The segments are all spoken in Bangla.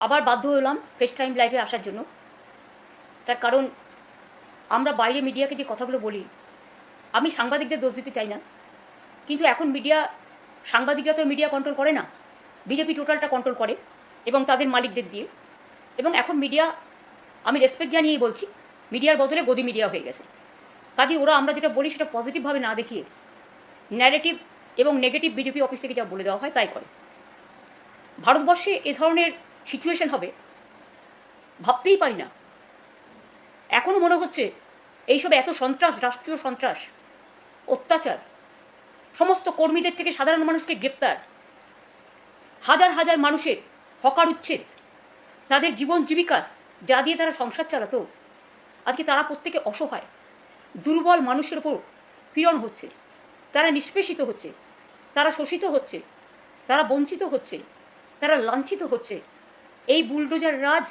আবার বাধ্য হলাম ফেস টাইম লাইভে আসার জন্য। তার কারণ আমরা বাইরে মিডিয়াকে যে কথাগুলো বলি, আমি সাংবাদিকদের দোষ দিতে চাই না, কিন্তু এখন সাংবাদিকরা তো মিডিয়া কন্ট্রোল করে না, বিজেপি টোটালটা কন্ট্রোল করে এবং তাদের মালিকদের দিয়ে। এবং এখন মিডিয়া, আমি রেসপেক্ট জানিয়েই বলছি, মিডিয়ার বদলে গদি মিডিয়া হয়ে গেছে। কাজে ওরা আমরা যেটা বলি সেটা পজিটিভভাবে না দেখিয়ে ন্যারেটিভ এবং নেগেটিভ বিজেপি অফিস থেকে যা বলে দেওয়া হয় তাই করে। ভারতবর্ষে এ ধরনের সিচুয়েশন হবে ভাবতেই পারি না। এখনও মনে হচ্ছে এইসব এত সন্ত্রাস, রাষ্ট্রীয় সন্ত্রাস, অত্যাচার, সমস্ত কর্মীদের থেকে সাধারণ মানুষকে গ্রেপ্তার, হাজার হাজার মানুষের হকার উচ্ছেদ, তাদের জীবন জীবিকা যা দিয়ে তারা সংসার চালাতো, আজকে তারা প্রত্যেকে অসহায়, দুর্বল মানুষের ওপর পীড়ন হচ্ছে, তারা নিষ্পেষিত হচ্ছে, তারা শোষিত হচ্ছে, তারা বঞ্চিত হচ্ছে, তারা লাঞ্ছিত হচ্ছে। এই বুলডোজার রাজ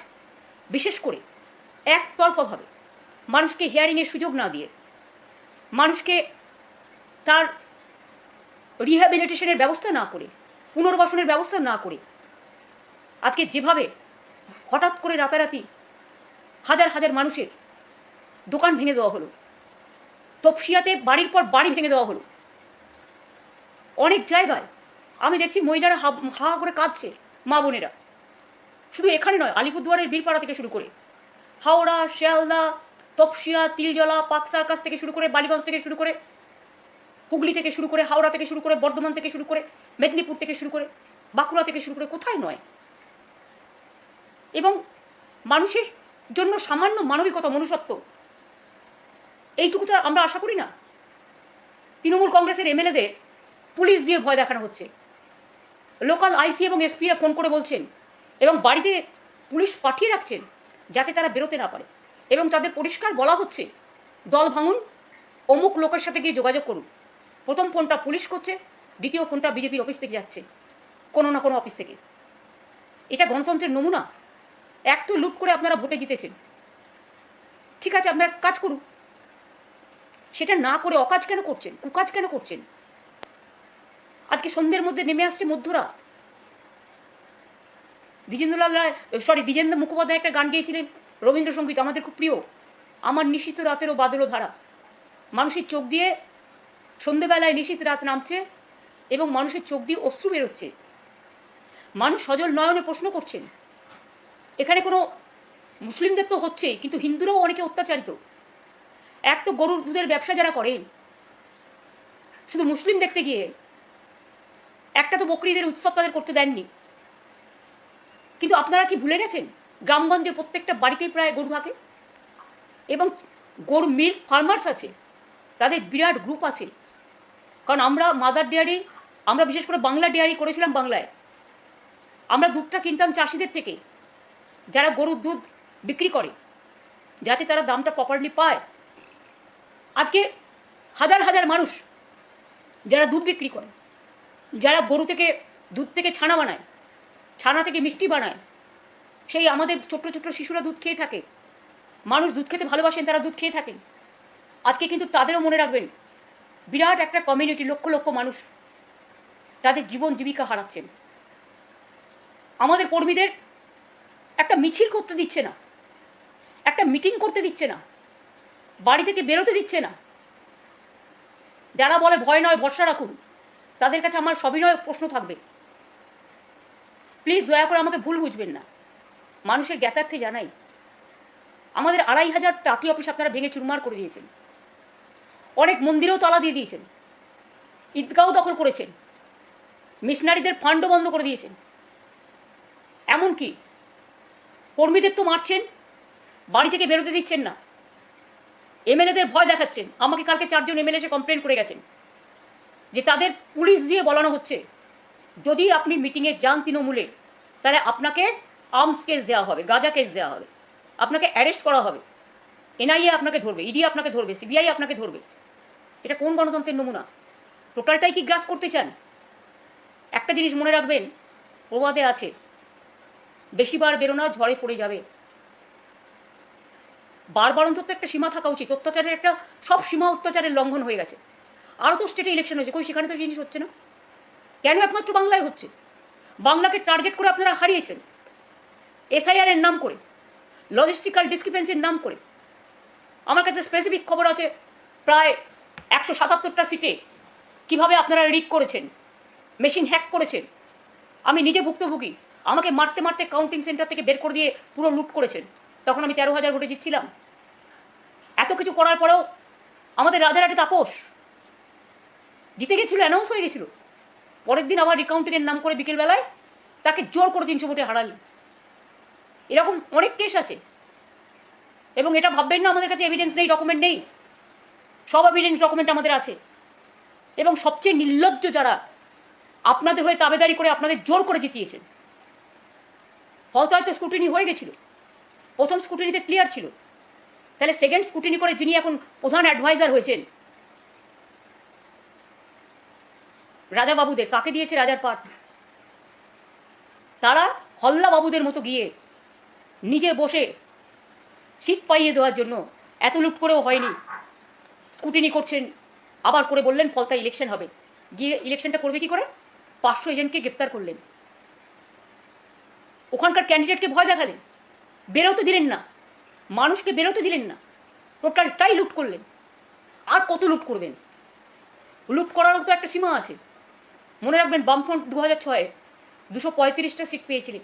বিশেষ করে একতরফাভাবে মানুষকে হিয়ারিংয়ের সুযোগ না দিয়ে, মানুষকে তার রিহ্যাবিলিটেশনের ব্যবস্থা না করে, পুনর্বাসনের ব্যবস্থা না করে, আজকে যেভাবে হঠাৎ করে রাতারাতি হাজার হাজার মানুষের দোকান ভেঙে দেওয়া হলো, তপসিয়াতে বাড়ির পর বাড়ি ভেঙে দেওয়া হলো, অনেক জায়গায় আমি দেখছি মহিলারা হা করে কাঁদছে, মা বোনেরা। শুধু এখানে নয়, আলিপুরদুয়ারের বীরপাড়া থেকে শুরু করে হাওড়া, শিয়ালদা, তপসিয়া, তিলজলা, পাক সার্কাস থেকে শুরু করে, বালিগঞ্জ থেকে শুরু করে, হুগলি থেকে শুরু করে, হাওড়া থেকে শুরু করে, বর্ধমান থেকে শুরু করে, মেদিনীপুর থেকে শুরু করে, বাঁকুড়া থেকে শুরু করে, কোথায় নয়। এবং মানুষের জন্য সামান্য মানবিকতা, মনুষ্যত্ব, এইটুকু তো আমরা আশা করি না। তৃণমূল কংগ্রেসের এমএলএদের পুলিশ দিয়ে ভয় দেখানো হচ্ছে। লোকাল আইসি এবং এসপিরা ফোন করে বলছেন এবং বাড়িতে পুলিশ পাঠিয়ে রাখছেন যাতে তারা বেরোতে না পারে, এবং তাদের পরিষ্কার বলা হচ্ছে দল ভাঙুন, অমুক লোকের সাথে গিয়ে যোগাযোগ করুন। প্রথম ফোনটা পুলিশ করছে, দ্বিতীয় ফোনটা বিজেপির অফিস থেকে যাচ্ছে, কোনো না কোনো অফিস থেকে। এটা গণতন্ত্রের নমুনা? এক তো লুট করে আপনারা ভোটে জিতেছেন, ঠিক আছে, আপনারা কাজ করুন। সেটা না করে অকাজ কেন করছেন, কুকাজ কেন করছেন? আজকে সন্ধ্যের মধ্যে নেমে আসছে মধ্যরাত। দ্বিজেন্দ্র মুখোপাধ্যায় একটা গান গিয়েছিলেন, রবীন্দ্রসঙ্গীত, আমাদের খুব প্রিয়, আমার নিশীথ রাতেরও বাদল ধারা। মানুষের চোখ দিয়ে সন্ধ্যেবেলায় নিশীথ রাত নামছে এবং মানুষের চোখ দিয়ে অশ্রু বেরোচ্ছে। মানুষ সজল নয়নে প্রশ্ন করছেন, এখানে কোনো মুসলিমদের তো হচ্ছেই, কিন্তু হিন্দুরাও অনেকে অত্যাচারিত। এক তো গরুর দুধের ব্যবসা যারা করেন, শুধু মুসলিম দেখতে গিয়ে একটা তো বকরিদের উৎসব তাদের করতে দেননি। কিন্তু আপনারা কি ভুলে গেছেন, গ্রামগঞ্জে প্রত্যেকটা বাড়িতেই প্রায় গরু থাকে এবং গরু মিল্ক ফার্মার্স আছে, তাদের বিরাট গ্রুপ আছে। কারণ আমরা মাদার ডেয়ারি, আমরা বিশেষ করে বাংলা ডেয়ারি করেছিলাম বাংলায়। আমরা দুধটা কিনতাম চাষিদের থেকে, যারা গরুর দুধ বিক্রি করে, যাতে তারা দামটা প্রপারলি পায়। আজকে হাজার হাজার মানুষ যারা দুধ বিক্রি করে, যারা গরু থেকে দুধ থেকে ছানা বানায়, ছানা থেকে মিষ্টি বানায়, সেই আমাদের ছোট্ট ছোট্ট শিশুরা দুধ খেয়ে থাকে। মানুষ দুধ খেতে ভালোবাসেন, তারা দুধ খেয়ে থাকেন। আজকে কিন্তু তাদেরও মনে রাখবেন, বিরাট একটা কমিউনিটি, লক্ষ লক্ষ মানুষ তাদের জীবন জীবিকা হারাচ্ছেন। আমাদের কর্মীদের একটা মিছিল করতে দিচ্ছে না, একটা মিটিং করতে দিচ্ছে না, বাড়ি থেকে বেরোতে দিচ্ছে না। যারা বলে ভয় নয় ভরসা রাখুন, তাদের কাছে আমার সবিনয় প্রশ্ন থাকবে, প্লিজ দয়া করে আমাকে ভুল বুঝবেন না। মানুষের জ্ঞাতার্থে জানাই, আমাদের 2500 টাটি অফিস আপনারা ভেঙে চুরমার করে দিয়েছেন, অনেক মন্দিরেও তালা দিয়ে দিয়েছেন, ঈদগাঁও দখল করেছেন, মিশনারিদের ফান্ডও বন্ধ করে দিয়েছেন। এমনকি কর্মীদের তো মারছেন, বাড়ি থেকে বেরোতে দিচ্ছেন না, এমএলএদের ভয় দেখাচ্ছেন। আমাকে কালকে 4 জন এমএলএ এসে কমপ্লেন করে গেছেন যে তাদের পুলিশ দিয়ে বলানো হচ্ছে, যদি আপনি মিটিংয়ে যান তৃণমূলে, তাহলে আপনাকে আর্মস কেস দেওয়া হবে, গাঁজা কেস দেওয়া হবে, আপনাকে অ্যারেস্ট করা হবে, এনআইএ আপনাকে ধরবে, ইডি আপনাকে ধরবে, সিবিআই আপনাকে ধরবে। এটা কোন গণতন্ত্রের নমুনা? টোটালটাই কি গ্রাস করতে চান? একটা জিনিস মনে রাখবেন, প্রবাদে আছে, বেশিবার বেরোনা ঝড়ে পড়ে যাবে। বারবার অন্তত একটা সীমা থাকা উচিত। অত্যাচারের একটা, সব সীমা অত্যাচারের লঙ্ঘন হয়ে গেছে। আরও তো স্টেটে ইলেকশন হয়েছে, কই সেখানে তো জিনিস হচ্ছে না? কেন একমাত্র বাংলায় হচ্ছে? বাংলাকে টার্গেট করে আপনারা হারিয়েছেন। SIR এর নাম করে, লজিস্টিক্যাল ডিসক্রিপেন্সির নাম করে। আমার কাছে স্পেসিফিক খবর আছে প্রায় 177টা সিটে কিভাবে আপনারা রিগ করেছেন, মেশিন হ্যাক করেছেন। আমি নিজে ভুক্তভোগী। আমাকে মারতে মারতে কাউন্টিং সেন্টার থেকে বের করে দিয়ে পুরো লুট করেছেন। তখন আমি 13,000 ভোটে জিতছিলাম। এত কিছু করার পরেও আমাদের রাজারহাটে তাপস জিতে গেছিল, অ্যানাউন্স হয়ে গেছিল। পরের দিন আবার রিকাউন্টিংয়ের নাম করে বিকেলবেলায় তাকে জোর করে 300 ভোটে হারালেন। এরকম অনেক কেস আছে। এবং এটা ভাববেন না আমাদের কাছে এভিডেন্স নেই, ডকুমেন্ট নেই। সব এভিডেন্স ডকুমেন্ট আমাদের আছে। এবং সবচেয়ে নির্লজ্জ যারা আপনাদের হয়ে তাবেদারি করে আপনাদের জোর করে জিতিয়েছেন। হয়তো স্ক্রুটিনি হয়ে গেছিল, প্রথম স্ক্রুটিনিতে ক্লিয়ার ছিল, তাহলে সেকেন্ড স্ক্রুটিনি করে যিনি এখন প্রধান অ্যাডভাইজার হয়েছেন রাজা বাবুদের, কাকে দিয়েছে রাজার পাট? তারা হল্লা বাবুদের মতো গিয়ে নিজে বসে সিট পাইয়ে দেওয়ার জন্য এত লুট করেও হয়নি, স্ক্রুটিনি করছেন। আবার করে বললেন ফলতা ইলেকশন হবে। গিয়ে ইলেকশনটা করবে কি করে? 500 এজেন্টকে গ্রেপ্তার করলেন, ওখানকার ক্যান্ডিডেটকে ভয় দেখালেন, বেরোতে দিলেন না, মানুষকে বেরোতে দিলেন না, টোটালটাই লুট করলেন। আর কত লুট করবেন? লুট করারও তো একটা সীমা আছে। মনে রাখবেন বামফ্রন্ট 2006-এ 235টা সিট পেয়েছিলেন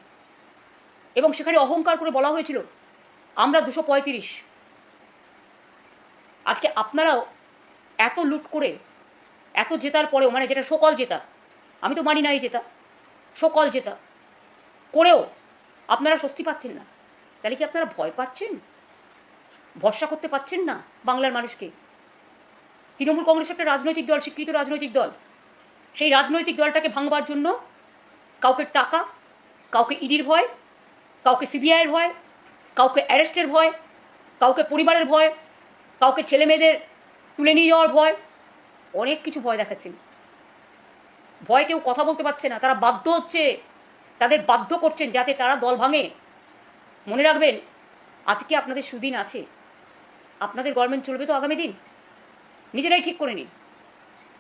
এবং সেখানে অহংকার করে বলা হয়েছিল আমরা 235। আজকে আপনারাও এত লুট করে এত জেতার পরেও, মানে যেটা সকল জেতা, আমি তো মানি না এই জেতা, সকল জেতা করেও আপনারা স্বস্তি পাচ্ছেন না। তাহলে কি আপনারা ভয় পাচ্ছেন? ভরসা করতে পাচ্ছেন না বাংলার মানুষকে? তৃণমূল কংগ্রেস একটা রাজনৈতিক দল, স্বীকৃত রাজনৈতিক দল। সেই রাজনৈতিক দলটাকে ভাঙবার জন্য কাউকে টাকা, কাউকে ইডির ভয়, কাউকে সিবিআইয়ের ভয়, কাউকে অ্যারেস্টের ভয়, কাউকে পরিবারের ভয়, কাউকে ছেলে মেয়েদের তুলে নিয়ে যাওয়ার ভয়, অনেক কিছু ভয় দেখাচ্ছেন। ভয় কেউ কথা বলতে পারছে না, তারা বাধ্য হচ্ছে, তাদের বাধ্য করছেন যাতে তারা দল ভাঙে। মনে রাখবেন আজকে আপনাদের সুদিন আছে, আপনাদের গভর্নমেন্ট চলবে তো আগামী দিন, নিজেরাই ঠিক করে নিন।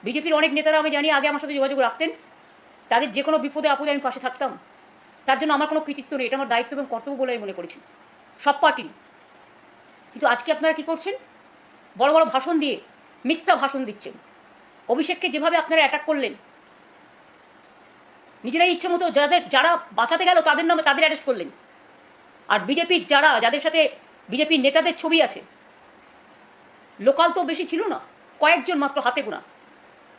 বিজেপির অনেক নেতারা আমি জানি আগে আমার সাথে যোগাযোগ রাখতেন, তাদের যে কোনো বিপদে আপদে আমি পাশে থাকতাম। তার জন্য আমার কোনো কৃতিত্ব নেই, এটা আমার দায়িত্ব এবং কর্তব্য বলে আমি মনে করেছি সব পার্টির। কিন্তু আজকে আপনারা কি করছেন? বড় বড় ভাষণ দিয়ে মিথ্যা ভাষণ দিচ্ছেন। অভিষেককে যেভাবে আপনারা অ্যাটাক করলেন, নিজেরাই ইচ্ছে মতো যারা বাঁচাতে গেল তাদের নামে তাদের অ্যারেস্ট করলেন। আর বিজেপির যাদের সাথে বিজেপির নেতাদের ছবি আছে, লোকাল তো বেশি ছিল না, কয়েকজন মাত্র হাতে গোনা।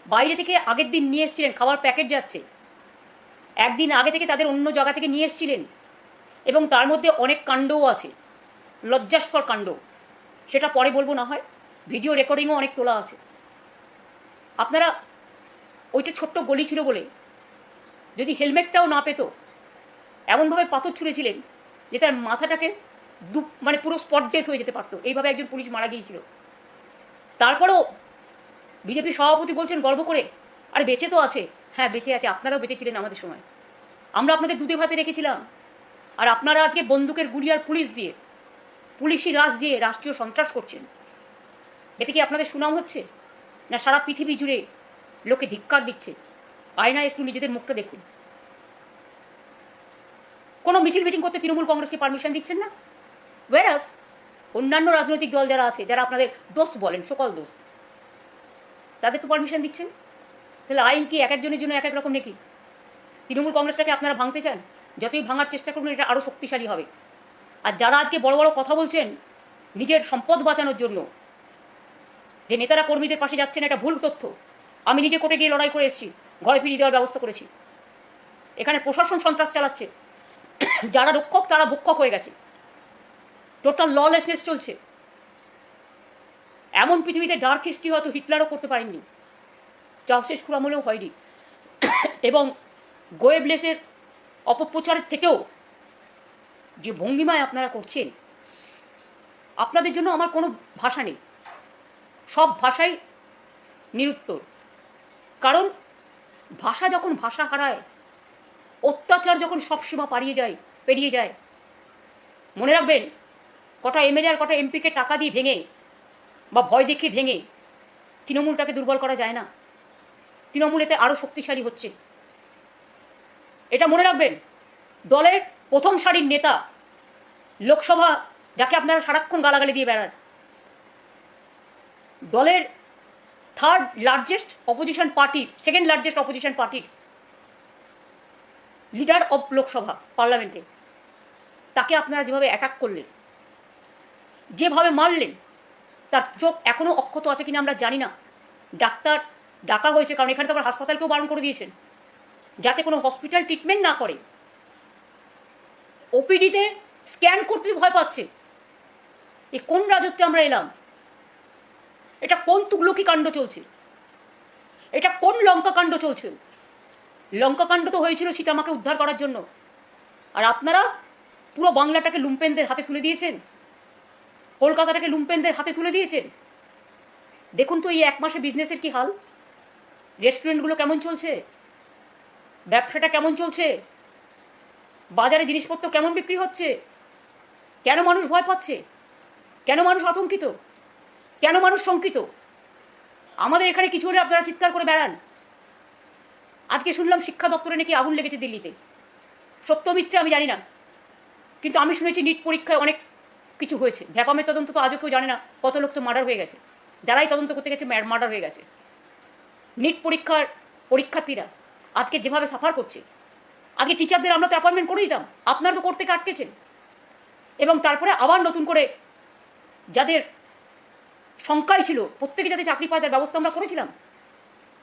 বাইরে থেকে আগের দিন নিয়ে এসেছিলেন, খাবার প্যাকেট যাচ্ছে, একদিন আগে থেকে তাদের অন্য জায়গা থেকে নিয়ে এসেছিলেন। এবং তার মধ্যে অনেক কাণ্ডও আছে, লজ্জাস্কর কাণ্ড, সেটা পরে বলবো না হয়, ভিডিও রেকর্ডিংও অনেক তোলা আছে। আপনারা ওইটা ছোট্ট গলি ছিল বলে যদি হেলমেটটাও না পেত, এমনভাবে পাথর ছুঁড়েছিলেন যে তার মাথাটাকে মানে পুরো স্পট ডেথ হয়ে যেতে পারতো। এইভাবে একজন পুলিশ মারা গিয়েছিল। তারপরেও বিজেপি সভাপতি বলছেন গর্ব করে, আরে বেঁচে তো আছে। হ্যাঁ বেঁচে আছে, আপনারাও বেঁচে ছিলেন আমাদের সময়, আমরা আপনাদের দুধে ভাতে রেখেছিলাম। আর আপনারা আজকে বন্দুকের গুলি আর পুলিশি রাজ দিয়ে রাষ্ট্রীয় সন্ত্রাস করছেন। এতে কি আপনাদের সুনাম হচ্ছে? না সারা পৃথিবী জুড়ে লোকে ধিক্কার দিচ্ছে? আয়নায় একটু নিজেদের মুখটা দেখুন। কোনো মিছিল মিটিং করতে তৃণমূল কংগ্রেসকে পারমিশন দিচ্ছেন না, ওয়েরাস অন্যান্য রাজনৈতিক দল যারা আছে, যারা আপনাদের দোস্ত বলেন, সকল দোস্ত, তাদের তো পারমিশন দিচ্ছেন। তাহলে আইন কি এক একজনের জন্য এক এক রকম নাকি? তৃণমূল কংগ্রেসটাকে আপনারা ভাঙতে চান, যতই ভাঙার চেষ্টা করুন এটা আরও শক্তিশালী হবে। আর যারা আজকে বড় বড় কথা বলছেন নিজের সম্পদ বাঁচানোর জন্য, যে নেতারা কর্মীদের পাশে যাচ্ছেন, এটা ভুল তথ্য। আমি নিজে কোর্টে গিয়ে লড়াই করে এসেছি, ঘরে ফিরিয়ে দেওয়ার ব্যবস্থা করেছি। এখানে প্রশাসন সন্ত্রাস চালাচ্ছে, যারা রক্ষক তারা ভক্ষক হয়ে গেছে, টোটাল ললেসনেস চলছে। এমন পৃথিবীতে ডার্ক হিস্ট্রি হয়তো হিটলারও করতে পারেননি, চাউশেস্কুর আমলেও হয়নি। এবং গোয়েবলেসের অপপ্রচারের থেকেও যে ভঙ্গিমায় আপনারা করছেন, আপনাদের জন্য আমার কোনো ভাষা নেই, সব ভাষাই নিরুত্তর। কারণ ভাষা যখন ভাষা হারায়, অত্যাচার যখন সব সীমা পেরিয়ে যায়, মনে রাখবেন কটা এমএলএ আর কটা এমপিকে টাকা দিয়ে ভেঙে বা ভয় দেখিয়ে ভেঙে তৃণমূলটাকে দুর্বল করা যায় না। তৃণমূল এতে আরও শক্তিশালী হচ্ছে, এটা মনে রাখবেন। দলের প্রথম সারির নেতা লোকসভা যাকে আপনারা সারাক্ষণ গালাগালি দিয়ে বেড়ান, দলের থার্ড লার্জেস্ট অপোজিশন পার্টির, সেকেন্ড লার্জেস্ট অপোজিশন পার্টির লিডার অফ লোকসভা পার্লামেন্টে, তাকে আপনারা যেভাবে অ্যাটাক করলেন, যেভাবে মারলেন, তার চোখ এখনও অক্ষত আছে কিনা আমরা জানি না। ডাক্তার ডাকা হয়েছে, কারণ এখানে তো আবার হাসপাতালকেও বারণ করে দিয়েছেন যাতে কোনো হসপিটাল ট্রিটমেন্ট না করে। ওপিডিতে স্ক্যান করতে ভয় পাচ্ছে। এ কোন রাজত্বে আমরা এলাম? এটা কোন তুগলকি কাণ্ড চলছে? এটা কোন লঙ্কা কাণ্ড চলছে? লঙ্কা কাণ্ড তো হয়েছিল সীতামাকে উদ্ধার করার জন্য, আর আপনারা পুরো বাংলাটাকে লুম্পেনদের হাতে তুলে দিয়েছেন, কলকাতাটাকে লুম্পেনদের হাতে তুলে দিয়েছেন। দেখুন তো এই এক মাসে বিজনেসের কি হাল, রেস্টুরেন্টগুলো কেমন চলছে, ব্যবসাটা কেমন চলছে, বাজারে জিনিসপত্র কেমন বিক্রি হচ্ছে। কেন মানুষ ভয় পাচ্ছে? কেন মানুষ আতঙ্কিত? কেন মানুষ শঙ্কিত? আমাদের এখানে কিছু হলে আপনারা চিৎকার করে বেড়ান। আজকে শুনলাম শিক্ষা দপ্তরে নাকি আগুন লেগেছে দিল্লিতে। সত্য মিথ্যে আমি জানি না, কিন্তু আমি শুনেছি নিট পরীক্ষায় অনেক কিছু হয়েছে। ভ্যাপামের তদন্ত তো আজও কেউ জানে না, কত লোক তো মার্ডার হয়ে গেছে, যারাই তদন্ত করতে গেছে মার্ডার হয়ে গেছে। নিট পরীক্ষার পরীক্ষার্থীরা আজকে যেভাবে সাফার করছে, আজকে টিচারদের আমরা তো অ্যাপয়েন্টমেন্ট করে দিতাম, আপনারা তো করতে আটকেছেন। এবং তারপরে আবার নতুন করে যাদের সংখ্যাই ছিল প্রত্যেকে যাতে চাকরি পায় তার ব্যবস্থা আমরা করেছিলাম,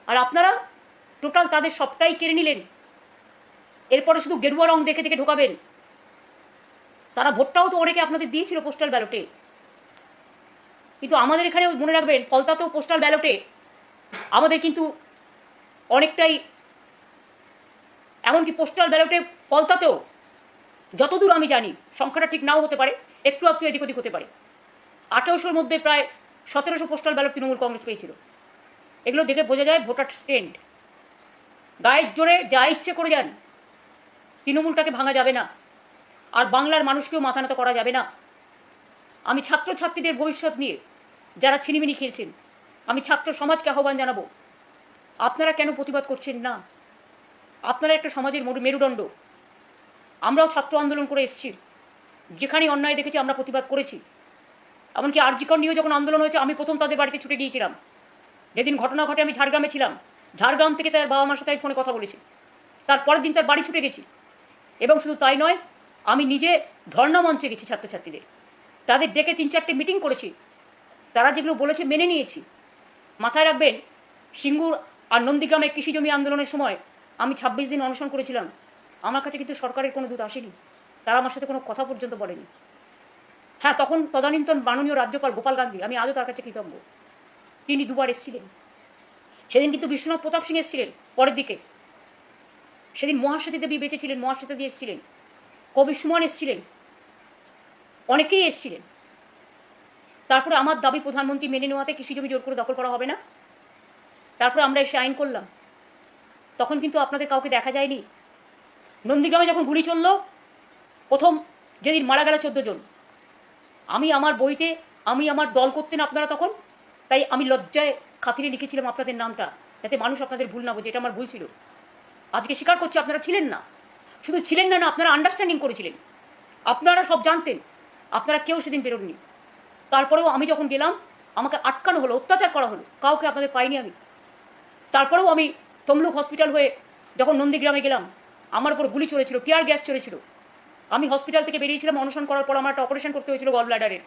আর আপনারা টোটাল তাদের সবটাই কেড়ে নিলেন। এরপরে শুধু গেরুয়া রং দেখে দেখে ঢোকাবেন। তারা ভোটটাও তো অনেকে আপনাদের দিয়েছিল পোস্টাল ব্যালটে, কিন্তু আমাদের এখানেও মনে রাখবেন ফলতাতেও পোস্টাল ব্যালটে আমাদের কিন্তু অনেকটাই, এমনকি পোস্টাল ব্যালটে ফলতাতেও যতদূর আমি জানি, সংখ্যাটা ঠিক নাও হতে পারে, একটু একটু এদিক ওদিক হতে পারে, 1800-র মধ্যে প্রায় 1700 পোস্টাল ব্যালট তৃণমূল কংগ্রেস পেয়েছিল। এগুলো দেখে বোঝা যায় ভোটার স্ট্রেন্ড। গায়ের জোরে যা ইচ্ছে করে যান, তৃণমূলটাকে ভাঙা যাবে না, আর বাংলার মানুষকেও মাথা নত করা যাবে না। আমি ছাত্রছাত্রীদের ভবিষ্যৎ নিয়ে যারা ছিনিমিনি খেলছেন, আমি ছাত্র সমাজকে আহ্বান জানাবো, আপনারা কেন প্রতিবাদ করছেন না? আপনারা একটা সমাজের মেরুদণ্ড। আমরাও ছাত্র আন্দোলন করে এসেছি, যেখানে অন্যায় দেখেছি আমরা প্রতিবাদ করেছি। এমনকি আরজিকর নিয়েও যখন আন্দোলন হয়েছে আমি প্রথম তাদের বাড়িতে ছুটে গিয়েছিলাম। যেদিন ঘটনা ঘটে আমি ঝাড়গ্রামে ছিলাম, ঝাড়গ্রাম থেকে তার বাবা মার সাথে আমি ফোনে কথা বলেছি, তারপরের দিন তার বাড়ি ছুটে গেছি। এবং শুধু তাই নয়, আমি নিজে ধর্ণা মঞ্চে গেছি ছাত্রছাত্রীদের, তাদের ডেকে 3-4টে মিটিং করেছি, তারা যেগুলো বলেছে মেনে নিয়েছি। মাথায় রাখবেন, সিঙ্গুর আর নন্দীগ্রামে কৃষি জমি আন্দোলনের সময় আমি 26 দিন অনশন করেছিলাম। আমার কাছে কিন্তু সরকারের কোনো দূত আসেনি, তারা আমার সাথে কোনো কথা পর্যন্ত বলেনি। হ্যাঁ, তখন তদানীন্তন মাননীয় রাজ্যপাল গোপাল গান্ধী, আমি আজও তার কাছে কৃতজ্ঞ, তিনি দুবার এসেছিলেন। সেদিন কিন্তু বিশ্বনাথ প্রতাপ সিং এসেছিলেন পরের দিকে, সেদিন মহাশ্বেতা দেবী বেঁচে ছিলেন, মহাশ্বেতা দেবী এসেছিলেন, কবি সুমন এসেছিলেন, অনেকেই এসেছিলেন। তারপরে আমার দাবি প্রধানমন্ত্রী মেনে নেওয়াতে কৃষি জমি জোর করে দখল করা হবে না। তারপরে আমরা এসে আইন করলাম, তখন কিন্তু আপনাদের কাউকে দেখা যায়নি। নন্দীগ্রামে যখন গুলি চলল, প্রথম যেদিন মারা গেল 14 জন, আমি আমার বইতে আমি আমার দল করতেন আপনারা তখন, তাই আমি লজ্জায় খাতিরে লিখেছিলাম আপনাদের নামটা, যাতে মানুষ আপনাদের ভুল না বোঝে। এটা আমার ভুল ছিল, আজকে স্বীকার করছি। আপনারা ছিলেন না, শুধু ছিলেন না, আপনারা আন্ডারস্ট্যান্ডিং করেছিলেন, আপনারা সব জানতেন, আপনারা কেউ সেদিন বেরোননি। তারপরেও আমি যখন গেলাম আমাকে আটকানো হলো, অত্যাচার করা হলো, কাউকে আপনাদের পাইনি আমি। তারপরেও আমি তমলুক হসপিটাল হয়ে যখন নন্দীগ্রামে গেলাম, আমার উপর গুলি চলেছিল, টিয়ার গ্যাস চলেছিল। আমি হসপিটাল থেকে বেরিয়েছিলাম অনশন করার পর, আমার একটা অপারেশন করতে হয়েছিল গল ব্লাডারের।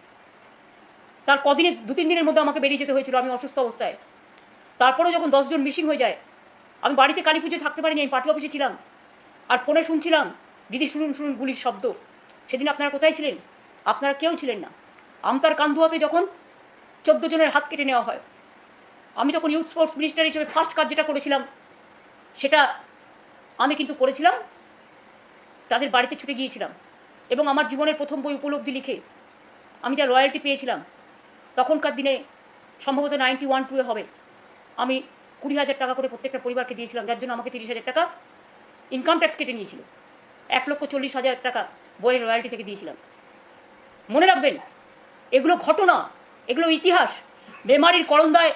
তার 2-3 দিনের মধ্যে আমাকে বেরিয়ে যেতে হয়েছিল, আমি অসুস্থ অবস্থায়। তারপরেও যখন 10 জন মিসিং হয়ে যায়, আমি বাড়িতে কালী পুজো থাকতে পারিনি, আমি পার্টি অফিসে ছিলাম, আর ফোনে শুনছিলাম দিদি শুনুন শুনুন গুলির শব্দ। সেদিন আপনারা কোথায় ছিলেন? আপনারা কেউ ছিলেন না। আমতার কান্দুয়াতে যখন 14 জনের হাত কেটে নেওয়া হয়, আমি তখন ইউথ স্পোর্টস মিনিস্টার হিসেবে ফার্স্ট কাজ যেটা করেছিলাম, সেটা আমি কিন্তু করেছিলাম, তাদের বাড়িতে ছুটে গিয়েছিলাম। এবং আমার জীবনের প্রথম বই উপলব্ধি লিখে আমি যা রয়্যালটি পেয়েছিলাম, তখনকার দিনে সম্ভবত 91-2 হবে, আমি 20,000 টাকা করে প্রত্যেকটা পরিবারকে দিয়েছিলাম, যার জন্য আমাকে 30,000 টাকা ইনকাম ট্যাক্স কেটে নিয়েছিল। 1,40,000 টাকা বইয়ের রয়্যালটি থেকে দিয়েছিলাম। মনে রাখবেন, এগুলো ঘটনা, এগুলো ইতিহাস। মেমারির করন্দায়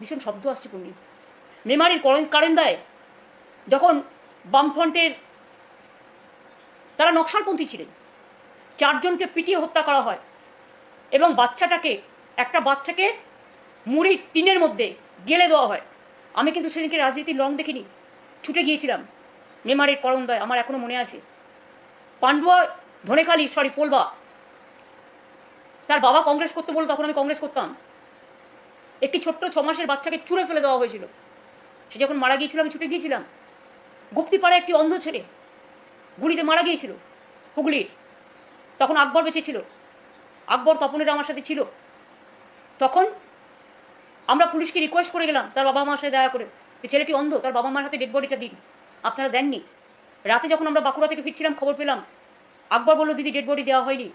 ভীষণ শব্দ আসছে পূর্ণি। মেমারির কারেন্দায় যখন বামফ্রন্টের তারা নকশালপন্থী ছিলেন। 4 জনকে পিটিয়ে হত্যা করা হয় এবং একটা বাচ্চাকে মুড়ি টিনের মধ্যে গেলে দেওয়া হয়। আমি কিন্তু সেদিনকে রাজনীতির রং দেখিনি, ছুটে গিয়েছিলাম মেমারির করন্দয়, আমার এখনো মনে আছে। পান্ডুয়া পোলবা, তার বাবা কংগ্রেস করতে বলতো, তখন আমি কংগ্রেস করতাম। একটি ছোট্ট 6 মাসের বাচ্চাকে চুড়ে ফেলে দেওয়া হয়েছিল। সে যখন মারা গিয়েছিল আমি ছুটে গিয়েছিলাম। গুপ্তিপাড়ায় একটি অন্ধ ছেলে গুলিতে মারা গিয়েছিল হুগলির, তখন আকবর বেঁচে ছিল, আকবর তপনের আমার সাথে ছিল। তখন আমরা পুলিশকে রিকোয়েস্ট করে গেলাম তার বাবা মার সাথে দেখা করে যে ছেলেটি অন্ধ, তার বাবা মার হাতে ডেড বডিটা দিন। আপনারা দেননি। রাতে যখন আমরা বাঁকুড়া থেকে ফিরছিলাম খবর পেলাম, আকবর বলল দিদি ডেড বডি দেওয়া হয়নি।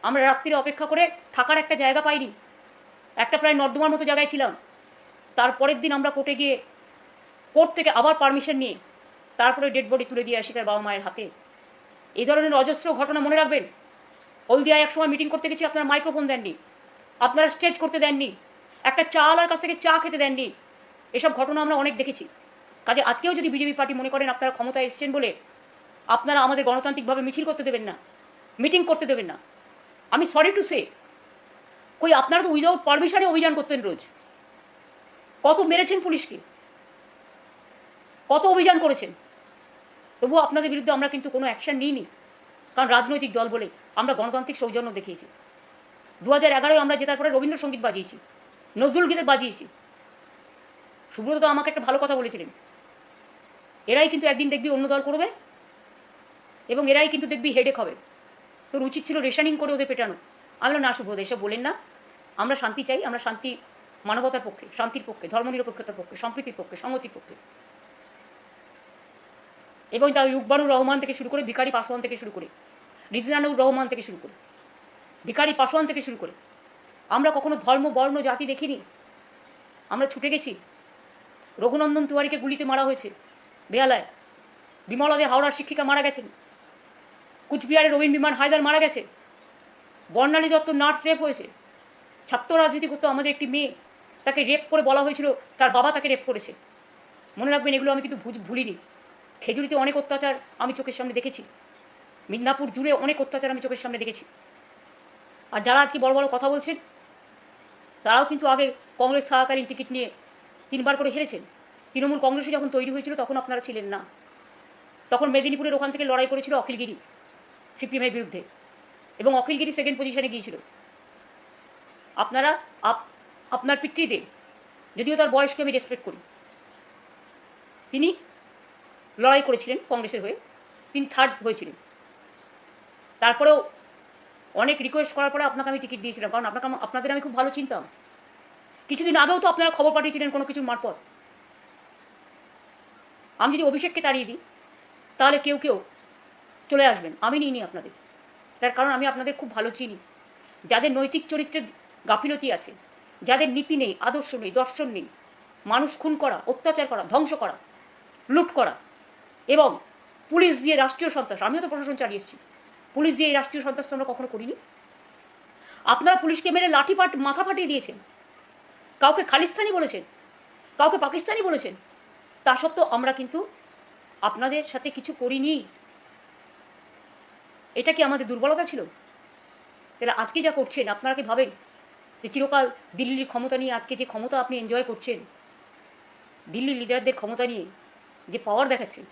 আমরা রাত্রিরে অপেক্ষা করে থাকার একটা জায়গা পাইনি, একটা প্রায় নর্দমার মতো জায়গায় ছিলাম। তারপরের দিন আমরা কোর্টে গিয়ে কোর্ট থেকে আবার পারমিশন নিয়ে তারপরে ডেড বডি তুলে দিয়ে আসি তার বাবা মায়ের হাতে। এই ধরনের অজস্র ঘটনা মনে রাখবেন। হলদিয়ায় এক সময় মিটিং করতে গেছি, আপনারা মাইক্রোফোন দেননি, আপনারা স্টেজ করতে দেননি, একটা চাওয়ালার কাছ থেকে চা খেতে দেননি। এসব ঘটনা আমরা অনেক দেখেছি। কাজে আজকেও যদি বিজেপি পার্টি মনে করেন আপনারা ক্ষমতায় এসেছেন বলে আপনারা আমাদের গণতান্ত্রিকভাবে মিছিল করতে দেবেন না, মিটিং করতে দেবেন না, আমি সরি টু সে, কই আপনারা তো উইদাউট পারমিশনে অভিযান করতেন রোজ। কত মেরেছেন পুলিশকে, কত অভিযান করেছেন, তবুও আপনাদের বিরুদ্ধে আমরা কিন্তু কোনো অ্যাকশন নিইনি, কারণ রাজনৈতিক দল বলে আমরা গণতান্ত্রিক সৌজন্য দেখিয়েছি। 2011 আমরা জেতার পরে রবীন্দ্রসঙ্গীত বাজিয়েছি, নজরুল গীতে বাজিয়েছি। সুব্রত তো আমাকে একটা ভালো কথা বলেছিলেন, এরাই কিন্তু একদিন দেখবি অন্য দল করবে এবং এরাই কিন্তু দেখবি হেডেক হবে, তোর উচিত ছিল রেশনিং করে ওদের পেটানো। আমি না সুব্রত এসব বলেন না, আমরা শান্তি চাই, আমরা শান্তি মানবতার পক্ষে, শান্তির পক্ষে, ধর্মনিরপেক্ষতার পক্ষে, সম্প্রীতির পক্ষে, সংহতির পক্ষে। এবং তার রুকবানুর রহমান থেকে শুরু করে ভিখারি পাসওয়ান থেকে শুরু করে রিজনানুর রহমান থেকে শুরু করে ভিখারি পাসওয়ান থেকে শুরু করে আমরা কখনো ধর্ম বর্ণ জাতি দেখিনি। আমরা ছুটে গেছি। রঘুনন্দন তিওয়ারিকে গুলিতে মারা হয়েছে বেহালায়, বিমলা দে হাওড়ার শিক্ষিকা মারা গেছেন, কুচবিহারে রবীন্দ্র বিমান হায়দার মারা গেছে, বর্ণালী দত্ত নার্স রেপ হয়েছে, ছাত্র রাজনীতি করতো আমাদের একটি মেয়ে, তাকে রেপ করে বলা হয়েছিল তার বাবা তাকে রেপ করেছে। মনে রাখবেন, এগুলো আমি কিন্তু ভুলিনি। খেজুরিতে অনেক অত্যাচার আমি চোখের সামনে দেখেছি, মিদনাপুর জুড়ে অনেক অত্যাচার আমি চোখের সামনে দেখেছি। আর যারা আজকে বড় বড় কথা বলছেন তারাও কিন্তু আগে কংগ্রেস থাকাকালীন টিকিট নিয়ে 3 বার করে হেরেছেন। তৃণমূল কংগ্রেসে যখন তৈরি হয়েছিল তখন আপনারা ছিলেন না, তখন মেদিনীপুরের ওখান থেকে লড়াই করেছিল অখিলগিরি সিপিএমের বিরুদ্ধে এবং অখিলগিরি 2nd পজিশনে গিয়েছিল। আপনারা আপনার পিতৃদেব, যদিও তার বয়সকে আমি রেসপেক্ট করি, তিনি লড়াই করেছিলেন কংগ্রেসের হয়ে, তিনি 3rd হয়েছিলেন। তারপরেও অনেক রিকোয়েস্ট করার পরে আপনাকে আমি টিকিট দিয়েছিলাম, কারণ আপনাদের আমি খুব ভালো চিনতাম। কিছুদিন আগেও তো আপনারা খবর পাঠিয়েছিলেন কোনো কিছুর মারফত। আমি যদি অভিষেককে তাড়িয়ে দিই তাহলে কেউ চলে আসবেন, আমি নিইনি আপনাদের। তার কারণ আমি আপনাদের খুব ভালো চিনি। যাদের নৈতিক চরিত্রের গাফিলতি আছে, যাদের নীতি নেই, আদর্শ নেই, দর্শন নেই, মানুষ খুন করা, অত্যাচার করা, ধ্বংস করা, লুট করা এবং পুলিশ দিয়ে রাষ্ট্রীয় সন্ত্রাস, আমিও তো প্রশাসন চালিয়ে এসেছি, পুলিশ দিয়ে এই রাষ্ট্রীয় সন্ত্রাস আমরা কখনো করিনি। আপনারা পুলিশকে মেরে মাথা ফাটিয়ে দিয়েছেন, কাউকে খালিস্তানি বলেছেন, কাউকে পাকিস্তানি বলেছেন, তা সত্ত্বেও আমরা কিন্তু আপনাদের সাথে কিছু করিনি। এটা কি আমাদের দুর্বলতা ছিল? তাহলে আজকে যা করছেন আপনারা কি ভাবেন যে চিরকাল দিল্লির ক্ষমতা নিয়ে, আজকে যে ক্ষমতা আপনি এনজয় করছেন, দিল্লির লিডারদের ক্ষমতা নিয়ে যে পাওয়ার দেখাচ্ছেন,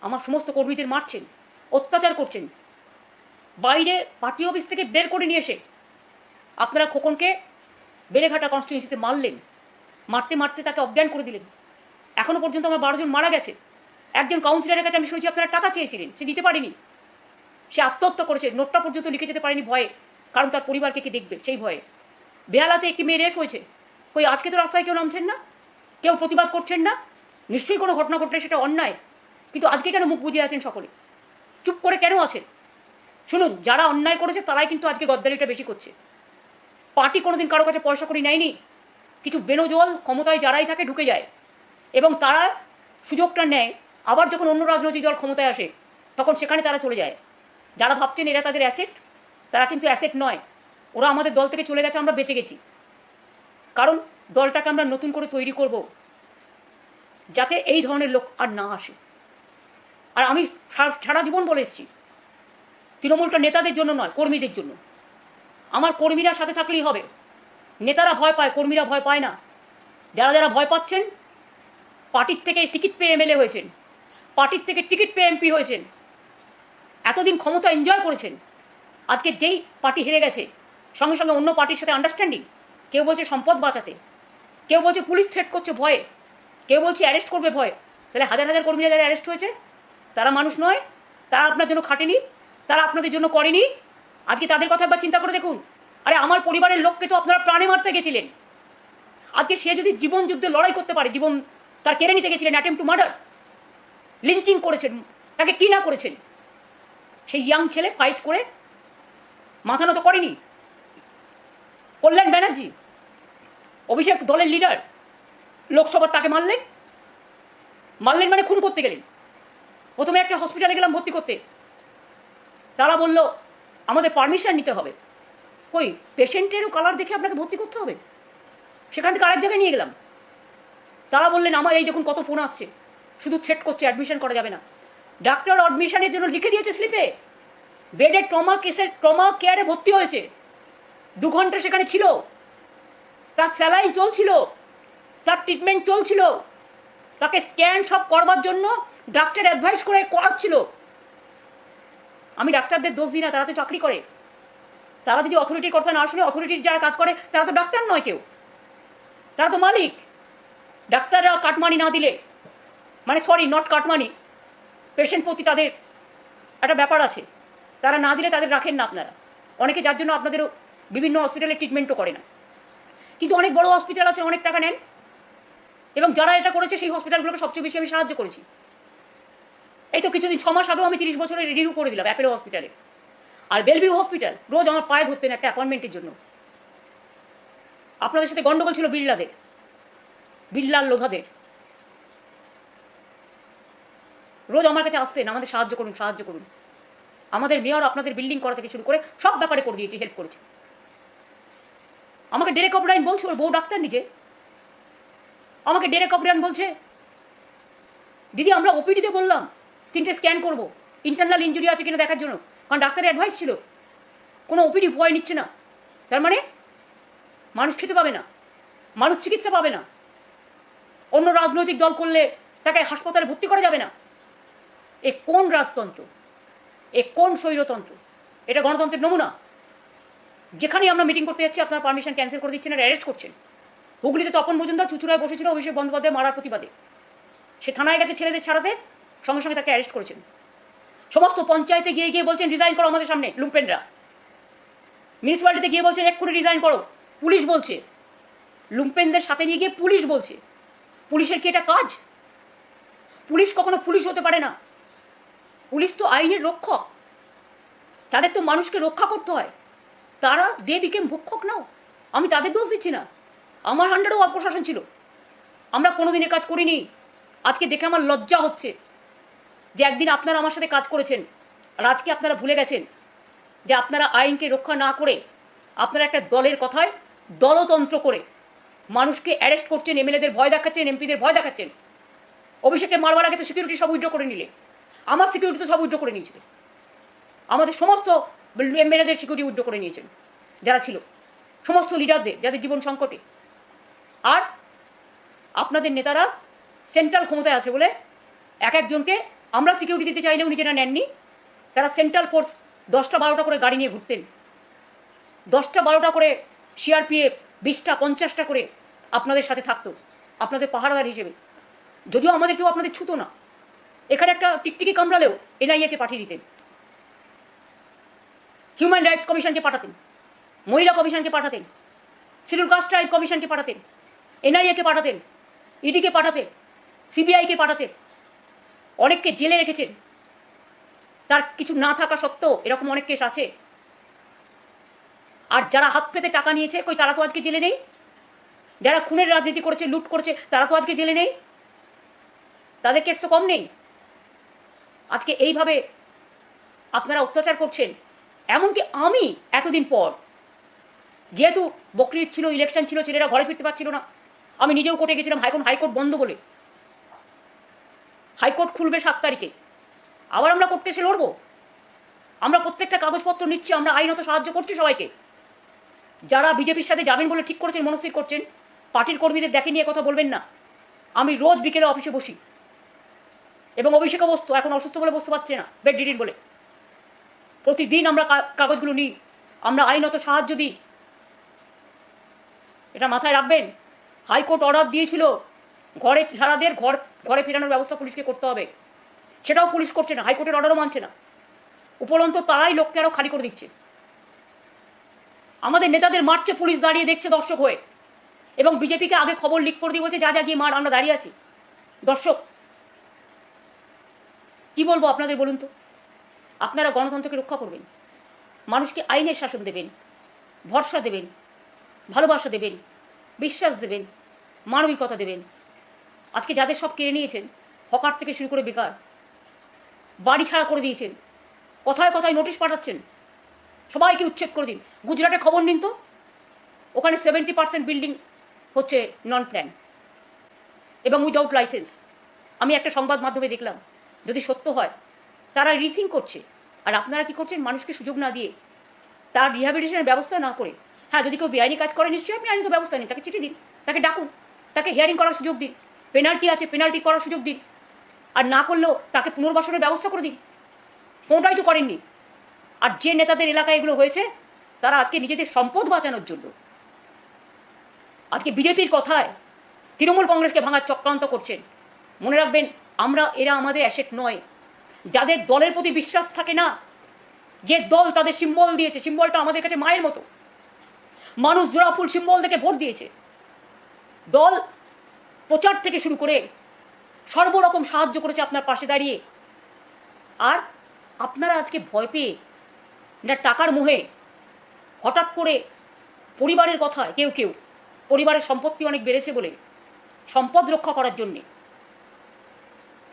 আমার সমস্ত কর্মীদের মারছেন, অত্যাচার করছেন, বাইরে পার্টি অফিস থেকে বের করে নিয়ে এসে আপনারা খোকনকে বেলেঘাটা কনস্টিটিউয়েন্সিতে মারলেন, মারতে মারতে তাকে অজ্ঞান করে দিলেন। এখনো পর্যন্ত আমার 12 জন মারা গেছে। একজন কাউন্সিলরের কাছে আমি শুনেছি আপনারা টাকা চেয়েছিলেন, সে দিতে পারেনি, সে আত্মহত্যা করেছে, নোটটা পর্যন্ত লিখে যেতে পারেনি ভয়ে, কারণ তার পরিবারকে কে দেখবে সেই ভয়ে। বেহালাতে একটি মেয়ে রেপ হয়েছে, কই আজকে তো রাস্তায় কেউ নামছেন না, কেউ প্রতিবাদ করছেন না। নিশ্চয়ই কোনো ঘটনা ঘটলে সেটা অন্যায়, কিন্তু আজকে কেন মুখ বুঝে আছেন সকলে, চুপ করে কেন আছেন? শুনুন, যারা অন্যায় করেছে তারাই কিন্তু আজকে গদ্দারিটা বেশি করছে। পার্টি কোনোদিন কারো কাছে পয়সা করে নেয়নি। কিছু বেনজল ক্ষমতায় যারাই থাকে ঢুকে যায় এবং তারা সুযোগটা নেয়, আবার যখন অন্য রাজনৈতিক দল ক্ষমতায় আসে তখন সেখানে তারা চলে যায়। যারা ভাবছেন এরা তাদের অ্যাসেট, তারা কিন্তু অ্যাসেট নয়। ওরা আমাদের দল থেকে চলে গেছে, আমরা বেঁচে গেছি, কারণ দলটাকে আমরা নতুন করে তৈরি করব যাতে এই ধরনের লোক আর না আসে। আর আমি সারা জীবন বলে এসেছি, তৃণমূলটা নেতাদের জন্য নয়, কর্মীদের জন্য। আমার কর্মীরা সাথে থাকলেই হবে। নেতারা ভয় পায়, কর্মীরা ভয় পায় না। যারা যারা ভয় পাচ্ছেন, পার্টির থেকে টিকিট পেয়ে এমএলএ হয়েছেন, পার্টির থেকে টিকিট পেয়ে এমপি হয়েছেন, এতদিন ক্ষমতা এনজয় করেছেন, আজকে যেই পার্টি হেরে গেছে সঙ্গে সঙ্গে অন্য পার্টির সাথে আন্ডারস্ট্যান্ডিং। কেউ বলছে সম্পদ বাঁচাতে, কেউ বলছে পুলিশ থ্রেট করছে ভয়ে, কেউ বলছে অ্যারেস্ট করবে ভয়ে। তাহলে হাজার হাজার কর্মীরা যারা অ্যারেস্ট হয়েছে তারা মানুষ নয়? তারা আপনার জন্য খাটেনি? তারা আপনাদের জন্য করেনি? আজকে তাদের কথা একবার চিন্তা করে দেখুন। আরে আমার পরিবারের লোককে তো আপনারা প্রাণে মারতে গেছিলেন। আজকে সে যদি জীবন যুদ্ধে লড়াই করতে পারে, জীবন তার কেড়ে নিতে গেছিলেন, অ্যাটেম্প টু মার্ডার, লিঞ্চিং করেছেন, তাকে কি না করেছেন, সেই ইয়াং ছেলে ফাইট করে মাথা নত করেনি। কল্যাণ ব্যানার্জি, অভিষেক দলের লিডার, লোকসভার তাকে মারলেন মানে খুন করতে গেলেন। প্রথমে একটা হসপিটালে গেলাম ভর্তি করতে, তারা বলল আমাদের পারমিশন নিতে হবে। কই, পেশেন্টেরও কালার দেখে আপনাকে ভর্তি করতে হবে? সেখান থেকে আরেক জায়গায় নিয়ে গেলাম, তারা বললেন আমার এই দেখুন কত ফোন আসছে, শুধু থ্রেট করছে, অ্যাডমিশন করা যাবে না। ডাক্তার অ্যাডমিশনের জন্য লিখে দিয়েছে স্লিপে, বেডে ট্রমা কেয়ারে ভর্তি হয়েছে, 2 ঘন্টা সেখানে ছিল, তার স্যালাইন চলছিল, তার ট্রিটমেন্ট চলছিল, তাকে স্ক্যান সব করবার জন্য ডাক্তার অ্যাডভাইস করে করাচ্ছিল। আমি ডাক্তারদের দোষ দিই না, তারা তো চাকরি করে। তারা যদি অথরিটির কথা না শুনে, অথরিটির যারা কাজ করে তারা তো ডাক্তার নয় কেউ, তারা তো মালিক। ডাক্তাররা কাটমানি না দিলে, মানে সরি নট কাটমানি, পেশেন্ট প্রতি তাদের একটা ব্যাপার আছে, তারা না দিলে তাদের রাখেন না আপনারা। অনেকে যার জন্য আপনাদেরও বিভিন্ন হসপিটালে ট্রিটমেন্টও করে না। কিন্তু অনেক বড় হসপিটাল আছে, অনেক টাকা নেন, এবং যারা এটা করেছে সেই হসপিটালগুলোকে সবচেয়ে বেশি আমি সাহায্য করেছি। এই তো কিছুদিন 6 মাস আগেও আমি 30 বছরের রিনিউ করে দিলাম অ্যাপেলো হসপিটালে। আর বেলভিউ হসপিটাল রোজ আমার পায়ে ধরতেন একটা অ্যাপয়েন্টমেন্টের জন্য। আপনাদের সাথে গন্ডগোল ছিল বিড়লাল লোধাদের, রোজ আমার কাছে আসতেন, আমাদের সাহায্য করুন। আমাদের মেয়র আপনাদের বিল্ডিং করা থেকে শুরু করে সব ব্যাপারে করে দিয়েছে, হেল্প করেছে। আমাকে ডেরেক ওব্রায়েন বলছে, ওর বউ ডাক্তার নিজে, আমাকে ডেরেক ওব্রায়েন বলছে দিদি আমরা ওপিডিতে বললাম 3টে স্ক্যান করবো, ইন্টারনাল ইঞ্জুরি আছে কিনা দেখার জন্য, কারণ ডাক্তারের অ্যাডভাইস ছিল। কোনো ওপিডি ভয় নিচ্ছে না, তার মানে মানুষ খেতে পাবে না, মানুষ চিকিৎসা পাবে না। অন্য রাজনৈতিক দল করলে তাকে হাসপাতালে ভর্তি করা যাবে না। এ কোন রাজতন্ত্র, এ কোন স্বৈরতন্ত্র? এটা গণতন্ত্রের নমুনা। যেখানেই আমরা মিটিং করতে যাচ্ছি আপনার পারমিশন ক্যান্সেল করে দিচ্ছেন আর অ্যারেস্ট করছেন। হুগলিতে তপন মজুমদার চুচুড়ায় বসেছিল অভিষেক বন্দ্যোপাধ্যায় মারার প্রতিবাদে, সে থানায় গেছে ছেলেদের ছাড়াতে, সঙ্গে সঙ্গে তাকে অ্যারেস্ট করেছেন। সমস্ত পঞ্চায়েতে গিয়ে বলছেন রিজাইন করো আমাদের সামনে লুম্পেনরা, মিউনিসিপ্যালিটিতে গিয়ে বলছেন এক্ষুনি রিজাইন করো, পুলিশ বলছে, লুম্পেনদের সাথে নিয়ে গিয়ে পুলিশ বলছে। পুলিশের কি এটা কাজ? পুলিশ কখনো পুলিশ হতে পারে না। পুলিশ তো আইনের রক্ষক, তাদের তো মানুষকে রক্ষা করতে হয়। তারা দে বিকেম ভক্ষক নাও, আমি তাদের দোষ দিচ্ছি না, আমার আন্ডারেও অপশাসন ছিল, আমরা কোনোদিন এ কাজ করিনি। আজকে দেখে আমার লজ্জা হচ্ছে যে একদিন আপনারা আমার সাথে কাজ করেছেন, আর আজকে আপনারা ভুলে গেছেন যে আপনারা আইনকে রক্ষা না করে আপনারা একটা দলের কথায় দলতন্ত্র করে মানুষকে অ্যারেস্ট করছেন, এমএলএদের ভয় দেখাচ্ছেন, এমপিদের ভয় দেখাচ্ছেন। অভিষেককে মারবার আগে তো সিকিউরিটি সব উইথড্র করে নিলে, আমার সিকিউরিটি তো সব উইথড্র করে নিয়েছিল, আমাদের সমস্ত এমএলএদের সিকিউরিটি উইথড্র করে নিয়েছেন যারা ছিল, সমস্ত লিডারদের যাদের জীবন সংকটে। আর আপনাদের নেতারা সেন্ট্রাল ক্ষমতায় আছে বলে এক একজনকে আমরা সিকিউরিটি দিতে চাইলেও নিজেরা নেননি। তারা সেন্ট্রাল ফোর্স 10টা 12টা করে গাড়ি নিয়ে ঘুরতেন, 10টা 12টা করে সিআরপিএফ, 20টা 50টা করে আপনাদের সাথে থাকতো আপনাদের পাহারাদার হিসেবে। যদিও আমাদের কেউ আপনাদের ছুতো না, এখানে একটা টিকটিকি কামড়ালেও এনআইএকে পাঠিয়ে দিতেন, হিউম্যান রাইটস কমিশনকে পাঠাতেন, মহিলা কমিশনকে পাঠাতেন, শিডিউল কাস্ট ট্রাইব কমিশনকে পাঠাতেন, এনআইএকে পাঠাতেন, ইডিকে পাঠাতেন, সিবিআইকে পাঠাতেন। অনেককে জেলে রেখেছেন, তার কিছু না থাকা সত্ত্বেও এরকম অনেক কেস আছে। আর যারা হাত পেতে টাকা নিয়েছে, কই তারা তো আজকে জেলে নেই। যারা খুনের রাজনীতি করেছে, লুট করেছে, তারা তো আজকে জেলে নেই, তাদের কেস তো কম নেই। আজকে এইভাবে আপনারা অত্যাচার করছেন। এমনকি আমি এতদিন পর, যেহেতু বকরিদ ছিল, ইলেকশন ছিল, ছেলেরা ঘরে ফিরতে পারছিল না, আমি নিজেও কোর্টে গেছিলাম, হাইকোর্ট বন্ধ বলে। হাইকোর্ট খুলবে 7 তারিখে, আবার আমরা কোর্টে এসে লড়বো। আমরা প্রত্যেকটা কাগজপত্র নিচ্ছি, আমরা আইনত সাহায্য করছি সবাইকে। যারা বিজেপির সাথে যাবেন বলে ঠিক করেছেন, মনস্থির করছেন, পার্টির কর্মীদের দেখে নিয়ে কথা বলবেন না। আমি রোজ বিকেলে অফিসে বসি এবং অভিষেকও বসতো, এখন অসুস্থ বলে বসতে পারছে না, বেড রিডিং বলে। প্রতিদিন আমরা কাগজগুলো নিই, আমরা আইনত সাহায্য দিই, এটা মাথায় রাখবেন। হাইকোর্ট অর্ডার দিয়েছিল ঘরে ছাড়াদের ঘরে ফেরানোর ব্যবস্থা পুলিশকে করতে হবে, সেটাও পুলিশ করছে না, হাইকোর্টের অর্ডারও মানছে না। উপরন্ত তারাই লোককে আরও খালি করে দিচ্ছে। আমাদের নেতাদের মারছে পুলিশ, দাঁড়িয়ে দেখছে দর্শক হয়ে, এবং বিজেপিকে আগে খবর লিক করে দিয়ে বলছে যা যা গিয়ে মার, আমরা দাঁড়িয়ে আছি দর্শক। কি বলবো আপনাদের বলুন তো? আপনারা গণতন্ত্রকে রক্ষা করবেন, মানুষকে আইনের শাসন দেবেন, ভরসা দেবেন, ভালোবাসা দেবেন, বিশ্বাস দেবেন, মানবিকতা দেবেন। আজকে যাদের সব কেড়ে নিয়েছেন, হকার থেকে শুরু করে বেকার, বাড়ি ছাড়া করে দিয়েছেন, কথায় কথায় নোটিশ পাঠাচ্ছেন, সবাইকে উচ্ছেদ করে দিন। গুজরাটে খবর নিন তো, ওখানে 70% বিল্ডিং হচ্ছে নন প্ল্যান এবং উইদাউট লাইসেন্স। আমি একটা সংবাদ মাধ্যমে দেখলাম, যদি সত্য হয় তারা রিসিং করছে, আর আপনারা কি করছেন? মানুষকে সুযোগ না দিয়ে, তার রিহ্যাবিলিটেশনের ব্যবস্থা না করে। হ্যাঁ, যদি কেউ বেআইনি কাজ করে নিশ্চয়ই আপনি আইনত ব্যবস্থা নিন, তাকে চিঠি দিন, তাকে ডাকুন, তাকে হিয়ারিং করার সুযোগ দিন, পেনাল্টি আছে পেনাল্টি করার সুযোগ দিন, আর না করলেও তাকে পুনর্বাসনের ব্যবস্থা করে দিন। কোনটাই তো করেননি। আর যে নেতাদের এলাকায় এগুলো হয়েছে, তারা আজকে নিজেদের সম্পদ বাঁচানোর জন্য আজকে বিজেপির কথায় তৃণমূল কংগ্রেসকে ভাঙার চক্রান্ত করছেন। মনে রাখবেন, এরা আমাদের অ্যাসেট নয়। যাদের দলের প্রতি বিশ্বাস থাকে না, যে দল তাদের সিম্বল দিয়েছে, সিম্বলটা আমাদের কাছে মায়ের মতো, মানুষ জোড়া ফুল সিম্বল থেকে ভোট দিয়েছে, দল প্রচার থেকে শুরু করে সর্বরকম সাহায্য করেছে আপনার পাশে দাঁড়িয়ে। আর আপনারা আজকে ভয় পেয়ে না টাকার মোহে হঠাৎ করে পরিবারের কথায় কেউ পরিবারের সম্পত্তি অনেক বেড়েছে বলে সম্পদ রক্ষা করার জন্যে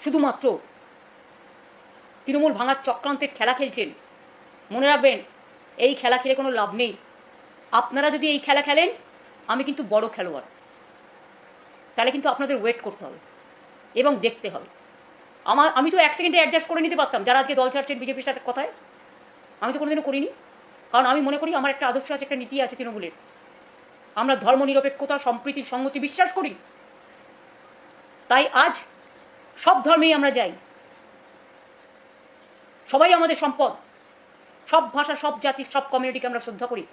শুধুমাত্র তৃণমূল ভাঙার চক্রান্তের খেলা খেলছেন। মনে রাখবেন, এই খেলা খেলে কোনো লাভ নেই। আপনারা যদি এই খেলা খেলেন, আমি কিন্তু বড় খেলোয়াড়, তাহলে কিন্তু আপনাদের ওয়েট করতে হবে এবং দেখতে হবে। আমি তো 1 সেকেন্ডে অ্যাডজাস্ট করে নিতে পারতাম, যারা আজকে দল ছাড়ছেন বিজেপির সাথে কথায়। আমি তো কোনোদিনও করিনি, কারণ আমি মনে করি আমার একটা আদর্শ আছে, একটা নীতি আছে তৃণমূলের। আমরা ধর্মনিরপেক্ষতা, সম্প্রীতি, সংহতি বিশ্বাস করি। তাই আজ সব ধর্মেই আমরা যাই, সবাই আমাদের সম্পদ, সব ভাষা, সব জাতি, সব কমিউনিটিকে আমরা শ্রদ্ধা করি।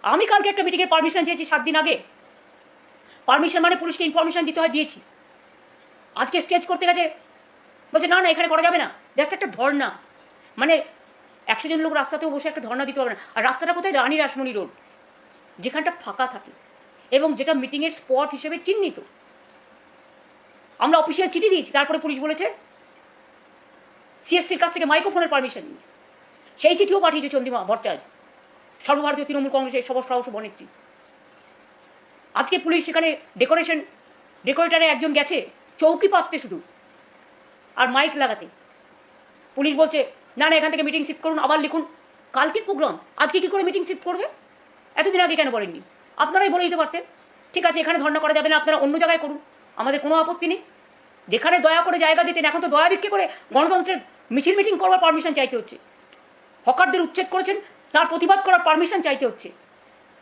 আমি কালকে একটা মিটিংয়ের পারমিশন দিয়েছি 7 দিন আগে। পারমিশন মানে পুলিশকে ইনফরমেশন দিতে হয়, দিয়েছি। আজকে স্টেজ করতে গেছে, বলছে না এখানে করা যাবে না, জাস্ট একটা ধর্না। মানে 100 জন লোক রাস্তাতেও বসে একটা ধর্না দিতে পারবে না। আর রাস্তাটা কোথায়? রানী রাসমণি রোড, যেখানটা ফাঁকা থাকে এবং যেটা মিটিংয়ের স্পট হিসেবে চিহ্নিত। আমরা অফিসিয়াল চিঠি দিয়েছি, তারপরে পুলিশ বলেছে সিএসসির কাছ থেকে মাইক্রোফোনের পারমিশন নিয়ে। সেই চিঠিও পাঠিয়েছে চন্দ্রিমা ভট্টাচার্য, সর্বভারতীয় তৃণমূল কংগ্রেসের সহ বনেত্রী। আজকে পুলিশ সেখানে ডেকোরেটারে একজন গেছে চৌকি পাততে শুধু আর মাইক লাগাতে। পুলিশ বলছে না এখান থেকে মিটিং শিফট করুন, আবার লিখুন। কালকে প্রোগ্রাম, আজকে কি করে মিটিং শিফট করবে? এতদিন আগে কেন বলেননি? আপনারাই বলে দিতে পারতেন, ঠিক আছে এখানে ধর্ণা করা যাবে না, আপনারা অন্য জায়গায় করুন, আমাদের কোনো আপত্তি নেই। যেখানে দয়া করে জায়গা দিতেন, এখন তো দয়া ভিক্ষে করে গণতন্ত্রের মিছিল মিটিং করবার পারমিশন চাইতে হচ্ছে। হকারদের উচ্ছেদ করেছেন, তার প্রতিবাদ করার পারমিশন চাইতে হচ্ছে।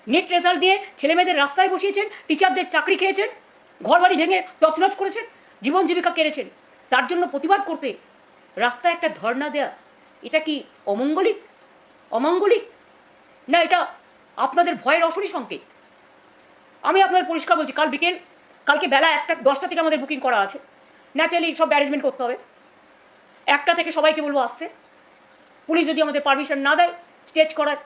নেট রেজাল্ট দিয়ে ছেলেমেয়েদের রাস্তায় বসিয়েছেন, টিচারদের চাকরি খেয়েছেন, ঘরবাড়ি ভেঙে তছনছ করেছেন, জীবন জীবিকা কেড়েছেন। তার জন্য প্রতিবাদ করতে রাস্তায় একটা ধর্ণা দেয়া, এটা কি অমাঙ্গলিক না এটা আপনাদের ভয়ের অশনি সংকেত? আমি আপনাদের পরিষ্কার বলছি, কালকে বেলা 10টা থেকে আমাদের বুকিং করা আছে। ন্যাচারালি সব অ্যারেঞ্জমেন্ট করতে হবে। 1টা থেকে সবাইকে বলবো আসতে। পুলিশ যদি আমাদের পারমিশন না দেয় স্টেজ করার,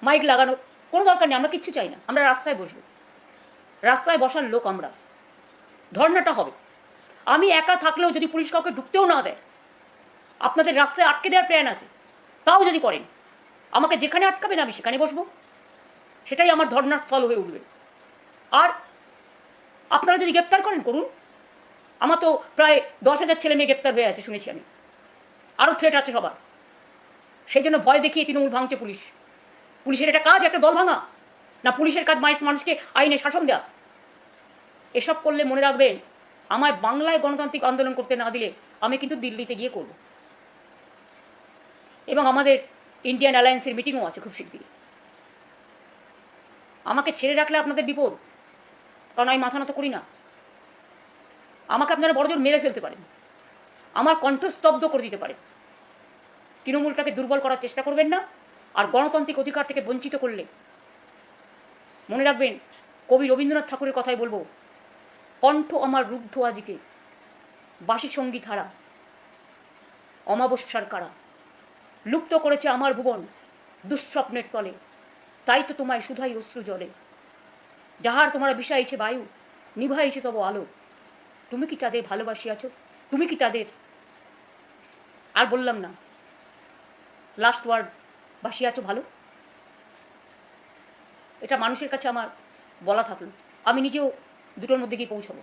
মাইক লাগানোর, কোনো দরকার নেই। আমরা কিচ্ছু চাই না, আমরা রাস্তায় বসবো, রাস্তায় বসার লোক আমরা। ধর্নাটা হবে। আমি একা থাকলেও যদি পুলিশ কাউকে ঢুকতেও না দেয়, আপনাদের রাস্তায় আটকে দেওয়ার প্ল্যান আছে, তাও যদি করেন, আমাকে যেখানে আটকাবেন আমি সেখানে বসবো, সেটাই আমার ধর্নার স্থল হয়ে উঠবে। আর আপনারা যদি গ্রেপ্তার করেন করুন। আমার তো প্রায় 10,000 ছেলে মেয়ে গ্রেপ্তার হয়ে আছে শুনেছি আমি, আরও থ্রেট আছে সবার। সেই জন্য ভয় দেখিয়ে তৃণমূল ভাঙছে পুলিশ। পুলিশের এটা কাজ, একটা দল ভাঙা না? পুলিশের কাজ মানুষকে আইনে শাসন দেওয়া। এসব করলে মনে রাখবেন, আমায় বাংলায় গণতান্ত্রিক আন্দোলন করতে না দিলে আমি কিন্তু দিল্লিতে গিয়ে করব। এবং আমাদের ইন্ডিয়ান অ্যালায়েন্সের মিটিংও আছে খুব শিগগিরই। আমাকে ছেড়ে রাখলে আপনাদের বিপদ, কারণ আমি মাথা নত করি না। আমাকে আপনারা বড়জোর মেরে ফেলতে পারেন, আমার কণ্ঠস্তব্ধ করে দিতে পারেন। তৃণমূলটাকে দুর্বল করার চেষ্টা করবেন না। আর গণতান্ত্রিক অধিকার থেকে বঞ্চিত করলে মনে রাখবেন, কবি রবীন্দ্রনাথ ঠাকুরের কথাই বলবো, কণ্ঠ আমার রুদ্ধ আজকে, বাসি সঙ্গীত হারা, অমাবস্যার কারা, লুপ্ত করেছে আমার ভুবন দুঃস্বপ্নের তলে, তাই তো তোমায় শুধাই অশ্রু জলে, যাহার তোমরা বিষাইছে বায়ু, নিভাইছে তব আলো, তুমি কি তাদের ভালোবাসিয়াছ, তুমি কি তাদের, আর বললাম না, লাস্ট ওয়ার্ড, বাসিয়াছ ভালো। এটা মানুষের কাছে আমার বলা থাকলো, আমি নিজেও দুটোর মধ্যে গিয়ে পৌঁছাবো।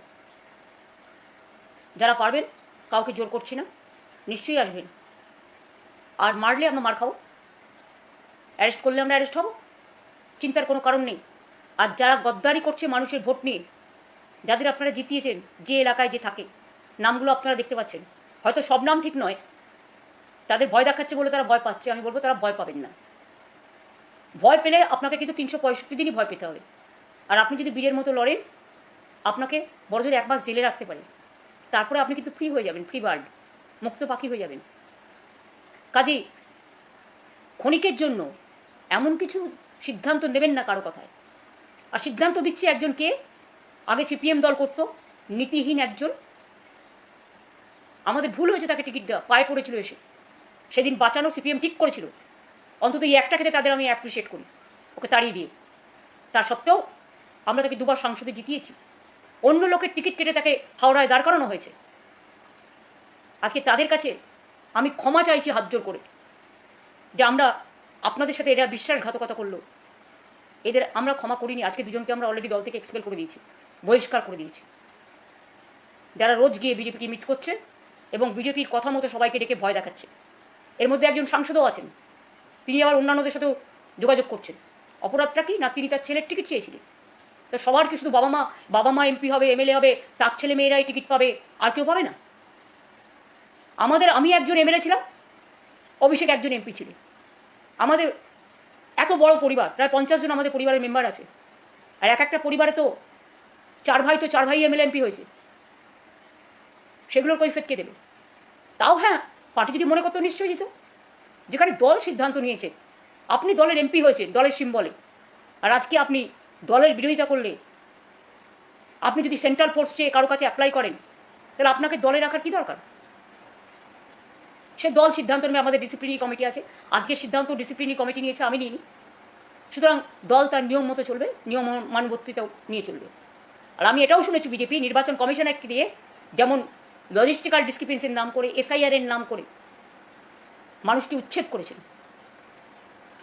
যারা পারবেন, কাউকে জোর করছি না, নিশ্চয়ই আসবেন। আর মারলে আমরা মার খাবো, অ্যারেস্ট করলে আমরা অ্যারেস্ট হব, চিন্তার কোনো কারণ নেই। আর যারা গদ্দারি করছে মানুষের ভোট নিয়ে, যাদের আপনারা জিতিয়েছেন, যে এলাকায় যে থাকে, নামগুলো আপনারা দেখতে পাচ্ছেন, হয়তো সব নাম ঠিক নয়, তাদের ভয় দেখাচ্ছে বলে তারা ভয় পাচ্ছে। আমি বলবো তারা ভয় পাবেন না। ভয় পেলে আপনাকে কিন্তু 365 দিনই ভয় পেতে হবে। আর আপনি যদি বীরের মতো লড়েন, আপনাকে বড়জোর 1 মাস জেলে রাখতে পারে, তারপরে আপনি কিন্তু ফ্রি হয়ে যাবেন, ফ্রি বার্ড, মুক্ত পাখি হয়ে যাবেন। কাজেই ক্ষণিকের জন্য এমন কিছু সিদ্ধান্ত নেবেন না কারো কথায়। আর সিদ্ধান্ত দিচ্ছে একজন কে, আগে সিপিএম দল করত, নীতিহীন একজন। আমাদের ভুল হয়েছে তাকে টিকিট দেওয়া, পায়ে পড়েছিল এসে, সেদিন বাঁচানো সিপিএম ঠিক করেছিল। অন্তত এই একটা ক্ষেত্রে তাদের আমি অ্যাপ্রিসিয়েট করি, ওকে তাড়িয়ে দিয়ে। তা সত্ত্বেও আমরা তাকে 2 বার সংসদে জিতিয়েছি, অন্য লোকের টিকিট কেটে তাকে হাওড়ায় দাঁড় করানো হয়েছে। আজকে তাদের কাছে আমি ক্ষমা চাইছি হাত জোর করে, যে আমরা আপনাদের সাথে এরা বিশ্বাসঘাতকতা করলো, এদের আমরা ক্ষমা করিনি। আজকে 2 জনকে আমরা অলরেডি দল থেকে এক্সপেল করে দিয়েছি, বহিষ্কার করে দিয়েছি, যারা রোজ গিয়ে বিজেপিকে মিট করছে এবং বিজেপির কথা মতো সবাইকে ডেকে ভয় দেখাচ্ছে। এর মধ্যে একজন সাংসদও আছেন, তিনি আবার অন্যান্যদের সাথেও যোগাযোগ করছেন। অপরাধটা কি না, তিনি তার ছেলের টিকিট চেয়েছিলেন। তো সবার কি শুধু বাবা মা এমপি হবে, এমএলএ হবে, তার ছেলে মেয়েরাই টিকিট পাবে, আর কেউ পাবে না? আমি একজন এমএলএ ছিলাম, অভিষেক একজন এমপি ছিলেন। আমাদের এত বড় পরিবার, প্রায় 50 জন আমাদের পরিবারের মেম্বার আছে। আর এক একটা পরিবারে তো 4 ভাই এমএলএ এমপি হয়েছে, সেগুলোর কৈফিয়ত কে দেবে? তাও হ্যাঁ, পার্টি যদি মনে করতো নিশ্চয়ই দিত। যেখানে দল সিদ্ধান্ত নিয়েছে, আপনি দলের এমপি হয়েছে দলের সিম্বলে, আর আজকে আপনি দলের বিরোধিতা করলে, আপনি যদি সেন্ট্রাল ফোর্স চেয়ে কারো কাছে অ্যাপ্লাই করেন, তাহলে আপনাকে দলে রাখার কি দরকার? সে দল সিদ্ধান্ত নেবে, আমাদের ডিসিপ্লিনারি কমিটি আছে, আজকের সিদ্ধান্ত ডিসিপ্লিনারি কমিটি নিয়েছে, আমি নিইনি। সুতরাং দল তার নিয়ম মতো চলবে, নিয়ম মানবর্তিতাও নিয়ে চলবে। আর আমি এটাও শুনেছি, বিজেপি নির্বাচন কমিশন অ্যাক্ট দিয়ে যেমন লজিস্টিক্যাল ডিসক্রিপেন্সির নাম করে, এসআইআর এর নাম করে মানুষটি উচ্ছেদ করেছেন।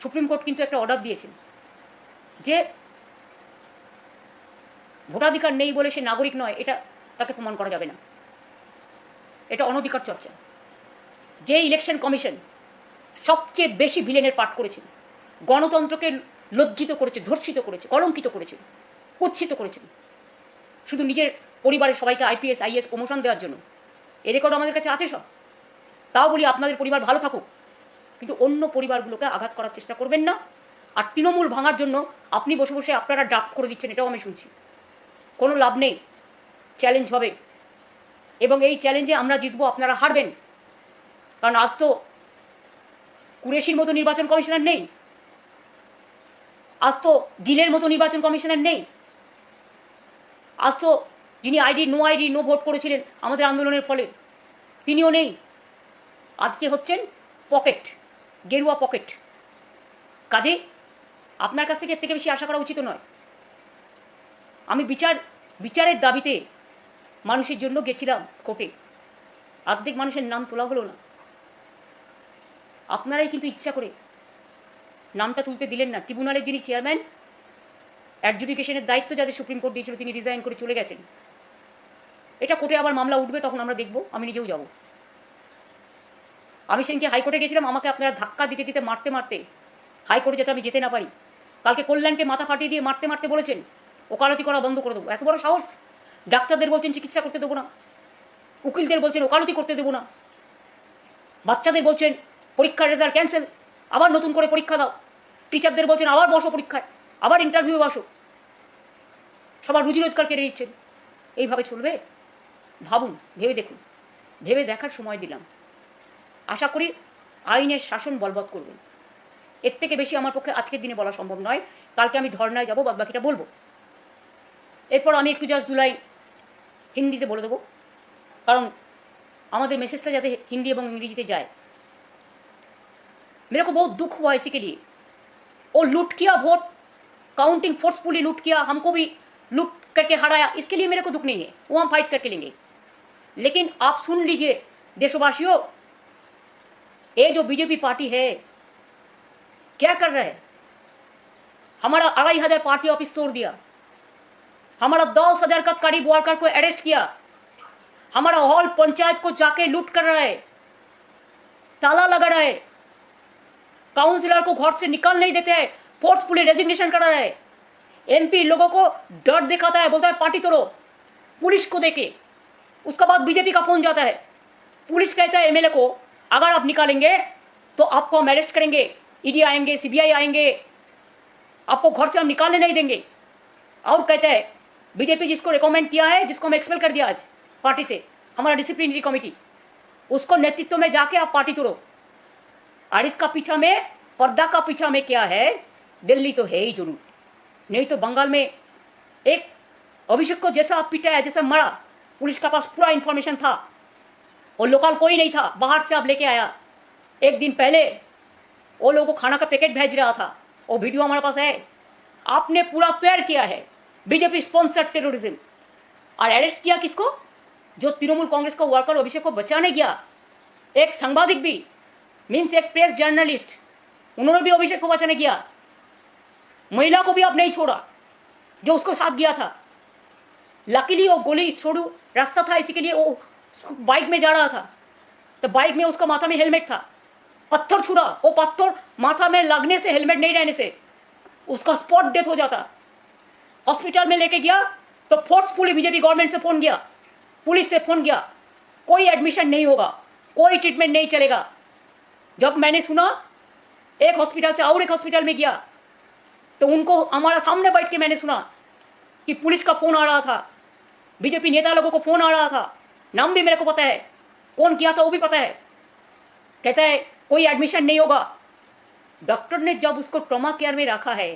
সুপ্রিম কোর্ট কিন্তু একটা অর্ডার দিয়েছেন যে ভোটাধিকার নেই বলে সে নাগরিক নয়, এটা তাকে প্রমাণ করা যাবে না, এটা অনধিকার চর্চা। যে ইলেকশন কমিশন সবচেয়ে বেশি ভিলেনের পাঠ করেছেন, গণতন্ত্রকে লজ্জিত করেছে, ধর্ষিত করেছে, কলঙ্কিত করেছে, কুৎসিত করেছেন, শুধু নিজের পরিবারের সবাইকে আইপিএস আইএস প্রমোশন দেওয়ার জন্য। এ রেকর্ড আমাদের কাছে আছে সব। তাও বলি, আপনাদের পরিবার ভালো থাকুক, কিন্তু অন্য পরিবারগুলোকে আঘাত করার চেষ্টা করবেন না। আর তৃণমূল ভাঙার জন্য আপনি বসে বসে আপনারা ড্রাফট করে দিচ্ছেন, এটাও আমি শুনছি। কোনো লাভ নেই, চ্যালেঞ্জ হবে, এবং এই চ্যালেঞ্জে আমরা জিতবো, আপনারা হারবেন। কারণ আজ তো কুরেশির মতো নির্বাচন কমিশনার নেই, আজ তো গিলের মতো নির্বাচন কমিশনার নেই, আজ তো যিনি নো আইডি নো ভোট করেছিলেন আমাদের আন্দোলনের ফলে, তিনিও নেই। আজকে হচ্ছেন পকেট, গেরুয়া পকেট। কাজে আপনার কাছ থেকে এর থেকে বেশি আশা করা উচিত নয়। আমি বিচারের দাবিতে মানুষের জন্য গেছিলাম কোর্টে, অর্ধেক মানুষের নাম তোলা হলো না। আপনারাই কিন্তু ইচ্ছা করে নামটা তুলতে দিলেন না। ট্রিব্যুনালের যিনি চেয়ারম্যান, অ্যাডজুডিকেশনের দায়িত্ব যাদের সুপ্রিম কোর্ট দিয়েছিল, তিনি রিজাইন করে চলে গেছেন। এটা কোর্টে আবার মামলা উঠবে, তখন আমরা দেখব, আমি নিজেও যাব। আমি সেদিনকে হাইকোর্টে গেছিলাম, আমাকে আপনারা ধাক্কা দিতে দিতে মারতে মারতে হাইকোর্টে যাতে আমি যেতে না পারি। কালকে কল্যাণকে মাথা ফাটিয়ে দিয়ে মারতে মারতে বলেছেন ওকালতি করা বন্ধ করে দেবো। এত বড় সাহস! ডাক্তারদের বলছেন চিকিৎসা করতে দেবো না, উকিলদের বলছেন ওকালতি করতে দেবো না, বাচ্চাদের বলছেন পরীক্ষার রেজাল্ট ক্যান্সেল, আবার নতুন করে পরীক্ষা দাও। টিচারদের বলছেন আবার বসো পরীক্ষায়, আবার ইন্টারভিউ বসো, সবার রুজি রোজগার কেড়ে নিচ্ছেন। এইভাবে চলবে? ভাবুন, ভেবে দেখুন। ভেবে দেখার সময় দিলাম। আশা করি আইনের শাসন বলবৎ করবেন। এর থেকে বেশি আমার পক্ষে আজকের দিনে বলা সম্ভব নয়। কালকে আমি ধর্নায় যাবো, বাদ বাকিটা বলবো। এরপর আমি একটু জাস্ট জুলাই হিন্দিতে বলে দেবো, কারণ আমাদের মেসেজটা যাতে हिंदी এবং इंग्लिश जाए। मेरे को बहुत दुख हुआ इसी के लिए। वो लूट किया वोट, काउंटिंग फोर्सफुली लूट किया, हमको भी लूट करके हराया, इसके लिए मेरे को दुख नहीं है, वो हम फाइट करके लेंगे। लेकिन आप सुन लीजिए देशवासियों, ये जो बीजेपी पार्टी है क्या कर रहा है। हमारा 2500 पार्टी ऑफिस तोड़ दिया, हमारा 10,000 का करीब वर्कर को अरेस्ट किया, हमारा हॉल पंचायत को जाके लूट कर रहा है, ताला लगा रहा है, काउंसिलर को घर से निकाल नहीं देते हैं, फोर्सफुली रेजिग्नेशन करा रहा है। एमपी लोगों को डर दिखाता है, बोलता है पार्टी तोड़ो, पुलिस को देके। उसका बाद बीजेपी का फोन जाता है, पुलिस कहता है एमएलए को अगर आप निकालेंगे तो आपको हम अरेस्ट करेंगे, ईडी आएंगे, सीबीआई आएंगे, आपको घर से हम निकालने नहीं देंगे। और कहता है बीजेपी जिसको रिकमेंड किया है, जिसको हम एक्सपेल कर दिया आज पार्टी से, हमारा डिसिप्लिनरी कमेटी, उसको नेतृत्व में जाके आप पार्टी तोड़ो। और इसका पीछा में, पर्दा का पीछा में क्या है, दिल्ली तो है ही जरूर, नहीं तो बंगाल में एक अभिषेक को जैसा आप पिटाया, जैसा मरा, पुलिस का पास पूरा इंफॉर्मेशन था, और लोकल कोई नहीं था, बाहर से आप लेके आया। एक दिन पहले वो लोगों को खाना का पैकेट भेज रहा था, वो वीडियो हमारे पास है। आपने पूरा तैयार किया है बीजेपी स्पॉन्सर्ड टेररिज्म। और अरेस्ट किया किसको? जो तृणमूल कांग्रेस का वर्कर अभिषेक को बचाने गया, एक सांबादिक भी, मीन्स एक प्रेस जर्नलिस्ट, उन्होंने भी अभिषेक को बचाने गया। महिला को भी आप नहीं छोड़ा जो उसको साथ गया था। लकीली वो गोली छोड़ू रास्ता था, इसी के लिए वो बाइक में जा रहा था, तो बाइक में उसका माथा में हेलमेट था, पत्थर छुड़ा, वो पत्थर माथा में लगने से, हेलमेट नहीं रहने से उसका स्पॉट डेथ हो जाता। हॉस्पिटल में लेके गया तो फोर्सफुली बीजेपी गवर्नमेंट से फोन गया, पुलिस से फोन गया, कोई एडमिशन नहीं होगा, कोई ट्रीटमेंट नहीं चलेगा। जब मैंने सुना एक हॉस्पिटल से और एक हॉस्पिटल में गया, तो उनको हमारा सामने बैठ के मैंने सुना कि पुलिस का फोन आ रहा था, बीजेपी नेता लोगों को फोन आ रहा था, नाम भी मेरे को पता है, कौन किया था वो भी पता है। कहता है कोई एडमिशन नहीं होगा। डॉक्टर ने जब उसको ट्रॉमा केयर में रखा है,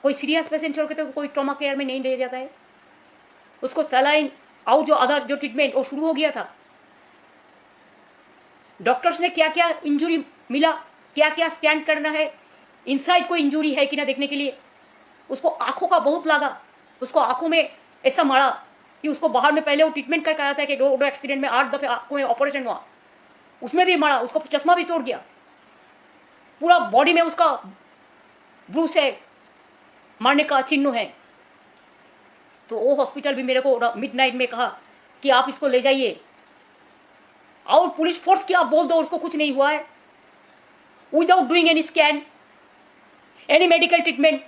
कोई सीरियस पेशेंट छोड़ के तो कोई ट्रॉमा केयर में नहीं ले जाता है, उसको सलाइन और जो अदर जो ट्रीटमेंट वो शुरू हो गया था। डॉक्टर्स ने क्या क्या इंजरी मिला, क्या क्या स्कैन करना है, इनसाइड कोई इंजरी है कि ना देखने के लिए। उसको आंखों का बहुत लगा, उसको आंखों में ऐसा मारा कि उसको बाहर में पहले वो ट्रीटमेंट करके आया था कि रोड एक्सीडेंट में 8 दफे आंखों में ऑपरेशन हुआ, उसमें भी मारा, उसको चश्मा भी तोड़ गया, पूरा बॉडी में उसका ब्रूस है, मारने का चिन्ह है। तो वो हॉस्पिटल भी मेरे को मिडनाइट में कहा कि आप इसको ले जाइए, और पुलिस फोर्स की आप बोल दो उसको कुछ नहीं हुआ है, without doing any scan, any medical treatment.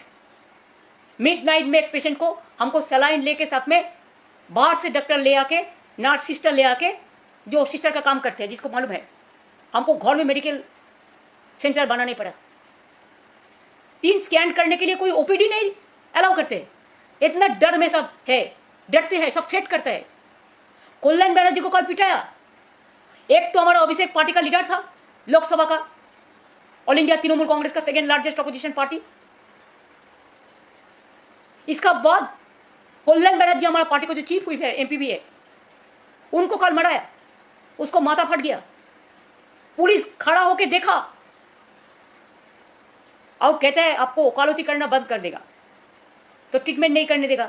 Midnight में एक पेशेंट को हमको सलाइन लेके साथ में बाहर से डॉक्टर ले आके, नर्स सिस्टर ले आके, जो सिस्टर का काम करते हैं जिसको मालूम है, हमको घर में मेडिकल सेंटर बनाने पड़ा। 3 स्कैन करने के लिए कोई ओपीडी नहीं अलाउ करते, इतना डर में सब है, डरते हैं, सब थ्रेट करता है। कल्याण बनर्जी को कल पिटाया। एक तो हमारा अभिषेक पार्टी का लीडर था, लोकसभा का, ऑल इंडिया तृणमूल कांग्रेस का सेकेंड लार्जेस्ट अपोजिशन पार्टी। इसका बाद कल्याण बनर्जी हमारा पार्टी को जो चीफ हुई है, एमपी भी है, उनको कल मराया, उसको माथा फट गया। पुलिस खड़ा होके देखा और कहता है आपको वकालती करना बंद कर देगा, तो ट्रीटमेंट नहीं करने देगा।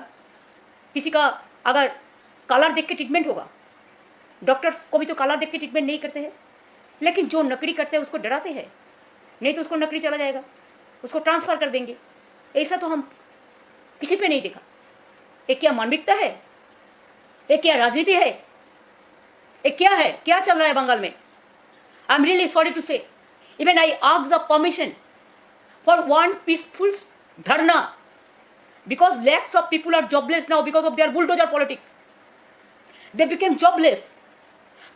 किसी का अगर कलर देख के ट्रीटमेंट होगा, डॉक्टर्स को भी तो कलर देख के ट्रीटमेंट नहीं करते हैं, लेकिन जो नकली करते हैं उसको डराते हैं, नहीं तो उसको नकली चला जाएगा, उसको ट्रांसफर कर देंगे। ऐसा तो हम किसी पे नहीं देखा। ये क्या मानविकता है? ये क्या राजनीति है? ये क्या है? क्या चल रहा है बंगाल में? I am really sorry to say, even I ask the permission for one peaceful dharna, because lakhs of people are jobless now because of their bulldozer politics. They became jobless.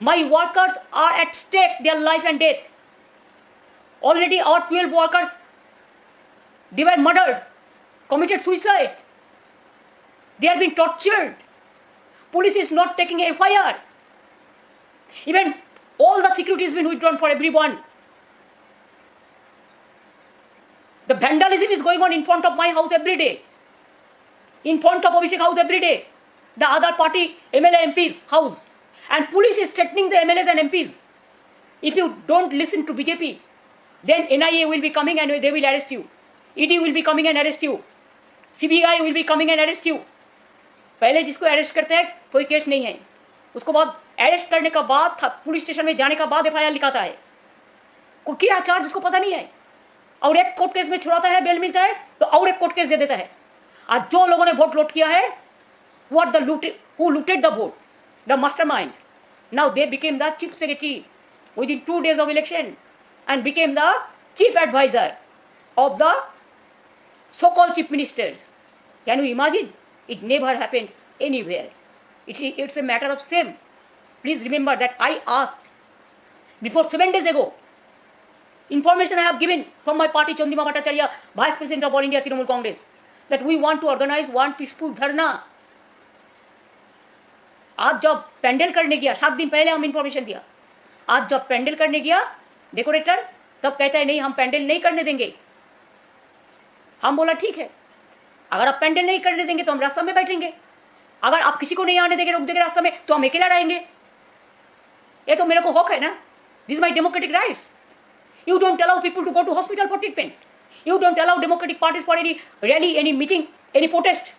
My workers are at stake, their life and death. Already our 12 workers, they were murdered, committed suicide. They are being tortured. Police is not taking a FIR. Even all the security has been withdrawn for everyone. The vandalism is going on in front of my house every day. In front of Abhishek house every day. The other party MLA MP's house. And police is threatening the MLAs and MPs. If you don't listen to BJP, then NIA will be coming and they will arrest you. ED will be coming and arrest you. CBI will be coming and arrest you. पहले जिसको अरेस्ट करते हैं कोई केस नहीं है, उसको बाद अरेस्ट करने का बाद पुलिस स्टेशन में जाने का बाद FIR लिखाता है. कोई क्या चार्ज उसको पता नहीं है, और एक कोर्ट केस में छुड़ाता है, बेल मिलता है तो और एक कोर्ट केस दे देता है. आज जो लोगों ने वोट लूट किया है, what the who looted the vote, the mastermind, now they became the chief secretary within 2 days of election and became the chief advisor of the so-called chief ministers. Can you imagine? It never happened anywhere. It's a matter of shame. Please remember that I asked before 7 days ago. Information I have given from my party, Chandima Bhattacharya, Vice President of All India Trinamool Congress, that we want to organize one peaceful dharna. आज जब पैंडल करने गया, 7 दिन पहले हम इंफॉर्मेशन दिया. आज जब पैंडल करने गया डेकोरेटर, तब कहता है नहीं हम पैंडल नहीं करने देंगे. हम बोला ठीक है, अगर आप पैंडल नहीं करने देंगे तो हम रास्ता में बैठेंगे. अगर आप किसी को नहीं आने देंगे, रोक देंगे रास्ता में, तो हम अकेला रहेंगे. ये तो मेरे को हक है ना. This my democratic rights. You don't allow people to go to hospital for treatment. You don't allow democratic parties for any rally, any meeting, any protest.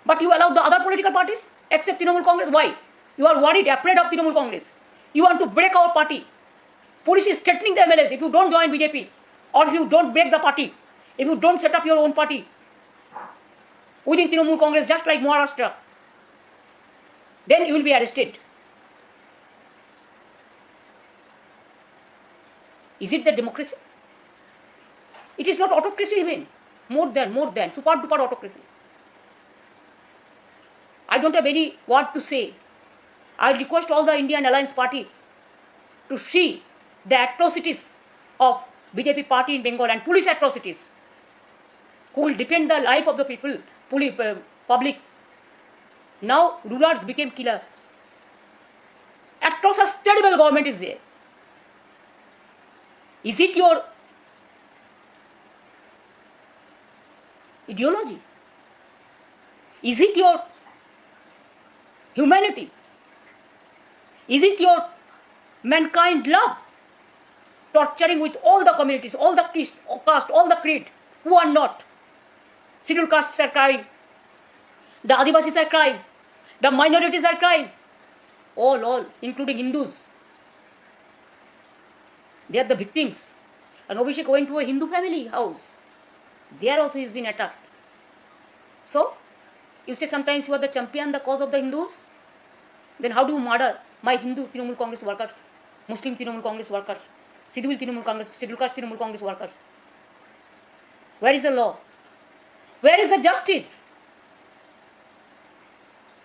But you allow the other political parties except Trinamool Congress. Why? You are worried, afraid of Trinamool Congress. You want to break our party. Police is threatening the MLAs. If you don't join BJP, or if you don't break the party, if you don't set up your own party within Trinamool Congress, just like Maharashtra, then you will be arrested. Is it the democracy? It is not autocracy even. More than, super duper autocracy. I don't have any word to say. I request all the Indian Alliance Party to see the atrocities of BJP party in Bengal and police atrocities, who will defend the life of the people, public. Now rulers became killers. Atrocious, terrible government is there. Is it your ideology? Is it your humanity? Is it your mankind love? Torturing with all the communities, all the caste, all the creed, who are not. Scheduled castes are crying. The Adivasis are crying. The minorities are crying. All, including Hindus. They are the victims. And Abhishek went to a Hindu family house. There also he has been attacked. So, you say sometimes you are the champion, the cause of the Hindus. Then how do you murder my Hindu Trinamool Congress workers, Muslim Trinamool Congress workers, Scheduled Trinamool Congress, Scheduled Caste Trinamool Congress workers? Where is the law? Where is the justice?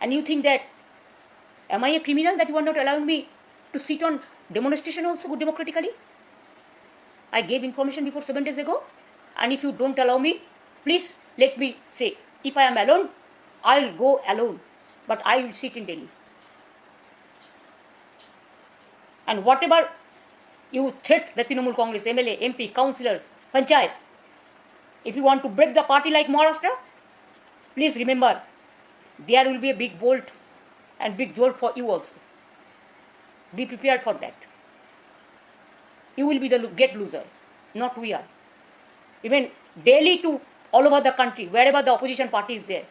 And you think that, am I a criminal that you are not allowing me to sit on demonstration also democratically? I gave information before 7 days ago, and if you don't allow me, please let me say, if I am alone, I will go alone, but I will sit in Delhi. And whatever you threat the Trinamool Congress, MLA, MP, councillors, panchayats, if you want to break the party like Maharashtra, please remember, there will be a big bolt and big jolt for you also. Be prepared for that. You will be the get loser, not we are. Even Delhi to all over the country, wherever the opposition party is there,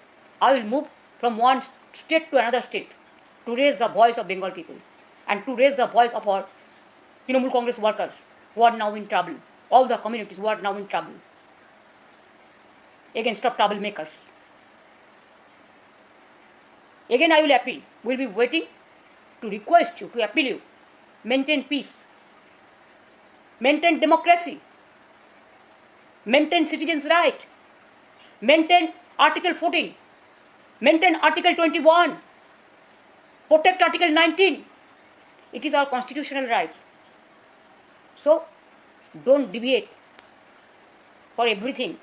I will move from one state to another state to raise the voice of Bengal people and to raise the voice of our Trinamool Congress workers who are now in trouble, all the communities who are now in trouble, against the troublemakers. Again I will appeal, we will be waiting to request you, to appeal you, maintain peace, maintain democracy, maintain citizens' right, maintain Article 14, maintain Article 21, protect Article 19. It is our constitutional rights. So, Don't deviate for everything.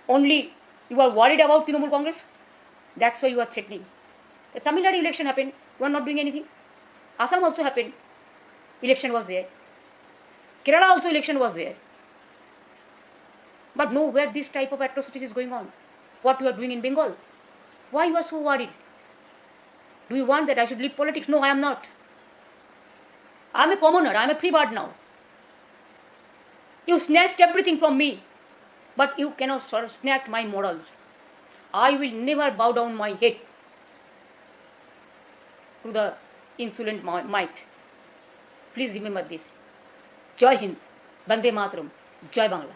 Only you are worried about Trinamool Congress. That's why you are threatening. The Tamil Nadu election happened. You are not doing anything. Assam also happened. Election was there. Kerala also election was there. But no, where this type of atrocities is going on. What you are doing in Bengal. Why you are so worried? Do you want that I should leave politics? No, I am not. I am a commoner. I am a free bird now. You snatched everything from me. But you cannot snatch my morals. I will never bow down my head to the insolent might. Please remember this. Jai Hind, Bande Mataram, Jai Bangla.